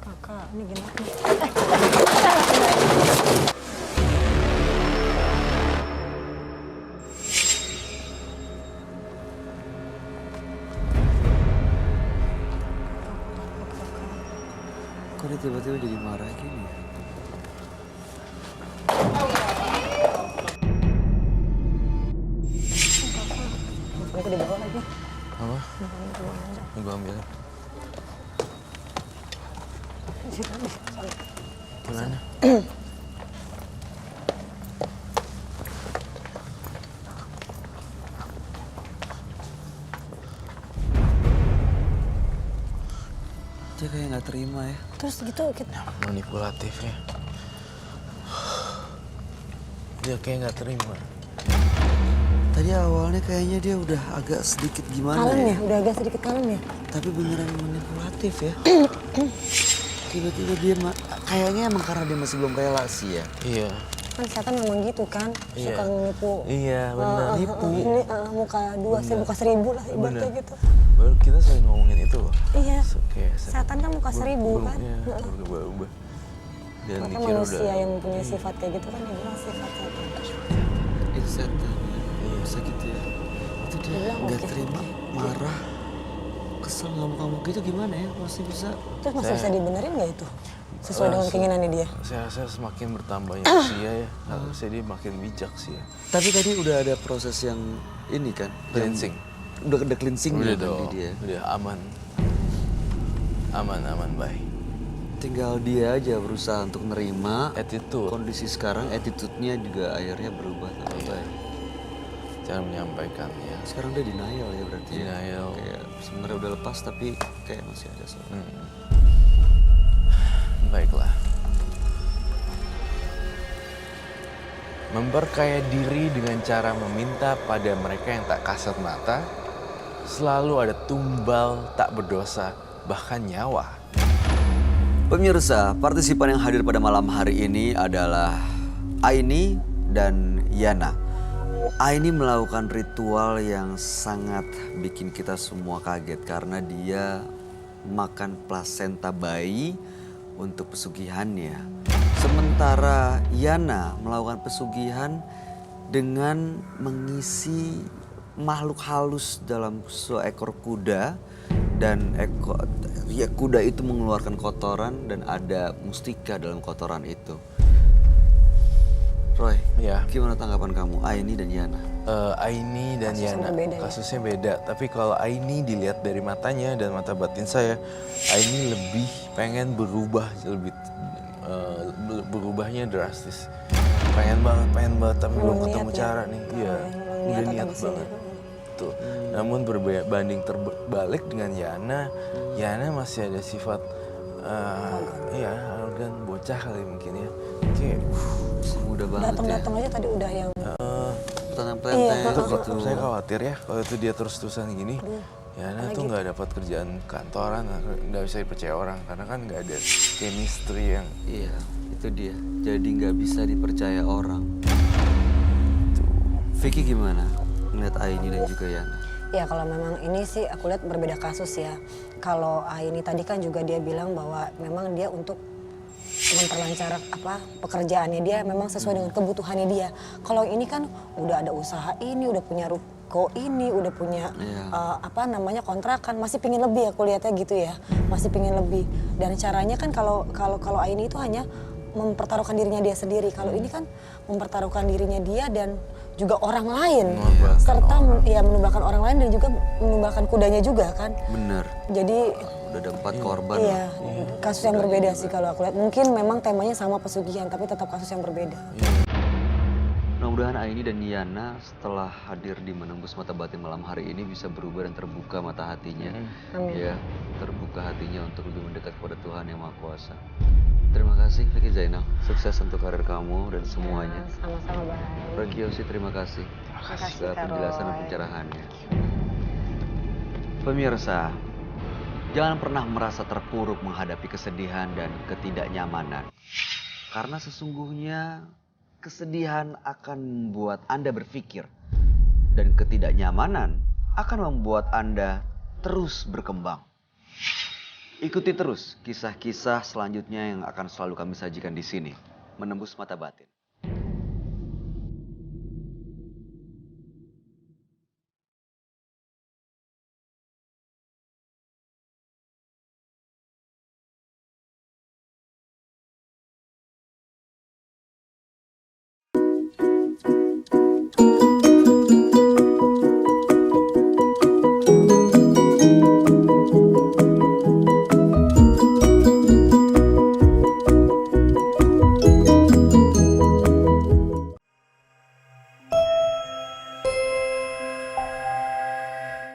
Kakak, ini gimana? Kok dia tiba-tiba jadi marah gini ya? Aku dibawa lagi. Apa? Gue ambil. Gimana? Dia kayak nggak terima ya. Terus gitu kita Manipulatif ya. Dia kayak nggak terima. Tadi awalnya kayaknya dia udah agak sedikit gimana kalem ya. ya, udah agak sedikit kalem ya. Tapi beneran manipulatif ya. Tiba-tiba dia kayaknya emang karena dia masih belum relasi ya. Iya. Kan setan memang gitu kan, Iya. suka menipu. Iya, benar. Nipu. Ini muka 2, muka 1000 lah ibaratnya Bener. gitu. Baru kita sering ngomongin itu loh. Iya. Kayak Setan kan muka 1000 kan. Iya, berubah-ubah. Dan Maka dikira manusia udah. yang punya sifat kayak gitu kan dia bilang sifat setan. Itu setan ya. Bisa gitu ya. Itu dia Bilang nggak mungkin. terima, marah, kesel ngamuk-ngamuk gitu gimana ya? Masih bisa. Terus masih bisa dibenerin nggak itu? Sesuai dengan keinginannya dia. Saya semakin bertambahnya usia ya, harusnya dia makin bijak sih ya. Tapi tadi udah ada proses yang ini kan? Cleansing. Udah ada cleansing Udah kan dong, di dia. udah aman. Aman, baik. Tinggal dia aja berusaha untuk nerima Attitude, kondisi sekarang, attitude-nya juga akhirnya berubah tambah Iya. baik. cara menyampaikannya. Sekarang dia denial ya berarti ya. Denial. Kayak sebenarnya udah lepas tapi kayak masih ada soal. Baiklah. Memperkaya diri dengan cara meminta pada mereka yang tak kasat mata, selalu ada tumbal tak berdosa, bahkan nyawa. Pemirsa, partisipan yang hadir pada malam hari ini adalah Aini dan Yana. Aini melakukan ritual yang sangat bikin kita semua kaget karena dia makan plasenta bayi untuk pesugihannya. Sementara Yana melakukan pesugihan dengan mengisi makhluk halus dalam seekor kuda dan kuda itu mengeluarkan kotoran dan ada mustika dalam kotoran itu. Roy, Ya. gimana tanggapan kamu, Aini dan Yana? Aini dan Kasusnya Yana berbeda ya? kasusnya beda. Tapi kalau Aini dilihat dari matanya dan mata batin saya, Aini lebih pengen berubah, lebih berubahnya drastis. Pengen banget tapi belum Belum ketemu niat ya? cara nih. Iya, Belum udah niat niat atau banget. Tuh. Namun berbanding terbalik dengan Yana masih ada sifat iya arogan bocah kali mungkin ya. Kayak Mudah banget ya. Datang-datang aja tadi udah yang Pelenteng-pelenteng Iya, gitu. saya khawatir ya kalau itu dia terus-terusan gini. Yana tuh nggak dapat kerjaan kantoran, nggak bisa dipercaya orang karena kan nggak ada chemistry yang Iya, itu dia. Jadi nggak bisa dipercaya orang. Vicky gimana ngeliat Aini dan juga Yana? ya kalau memang ini sih aku lihat berbeda kasus ya. Kalau Aini tadi kan juga dia bilang bahwa memang dia untuk memperlancar pekerjaannya dia memang sesuai dengan kebutuhannya dia. Kalau ini kan udah ada usaha ini, udah punya ruko ini, udah punya kontrakan, masih pingin lebih aku lihatnya gitu ya. Masih pingin lebih. Dan caranya kan kalau Aini itu hanya mempertaruhkan dirinya dia sendiri. Kalau ini kan mempertaruhkan dirinya dia dan juga orang lain. Serta menumbalkan orang lain dan juga menumbalkan kudanya juga kan. Bener, Jadi udah ada 4 korban. iya, kasus yang berbeda sih kalau aku lihat. Mungkin memang temanya sama pesugihan, tapi tetap kasus yang berbeda. Mudah-mudahan Aini dan Yana setelah hadir di Menembus Mata Batin malam hari ini bisa berubah dan terbuka mata hatinya. Amin. Ya, terbuka hatinya untuk lebih mendekat kepada Tuhan Yang Maha Kuasa. Terima kasih Vicky Zainal, sukses untuk karir kamu dan semuanya. Sama-sama baik. Ragiosi terima kasih kasih, segala Kak penjelasan dan Roy. pencerahannya. Pemirsa, jangan pernah merasa terpuruk menghadapi kesedihan dan ketidaknyamanan. Karena sesungguhnya kesedihan akan membuat Anda berpikir dan ketidaknyamanan akan membuat Anda terus berkembang. Ikuti terus kisah-kisah selanjutnya yang akan selalu kami sajikan di sini, Menembus Mata Batin.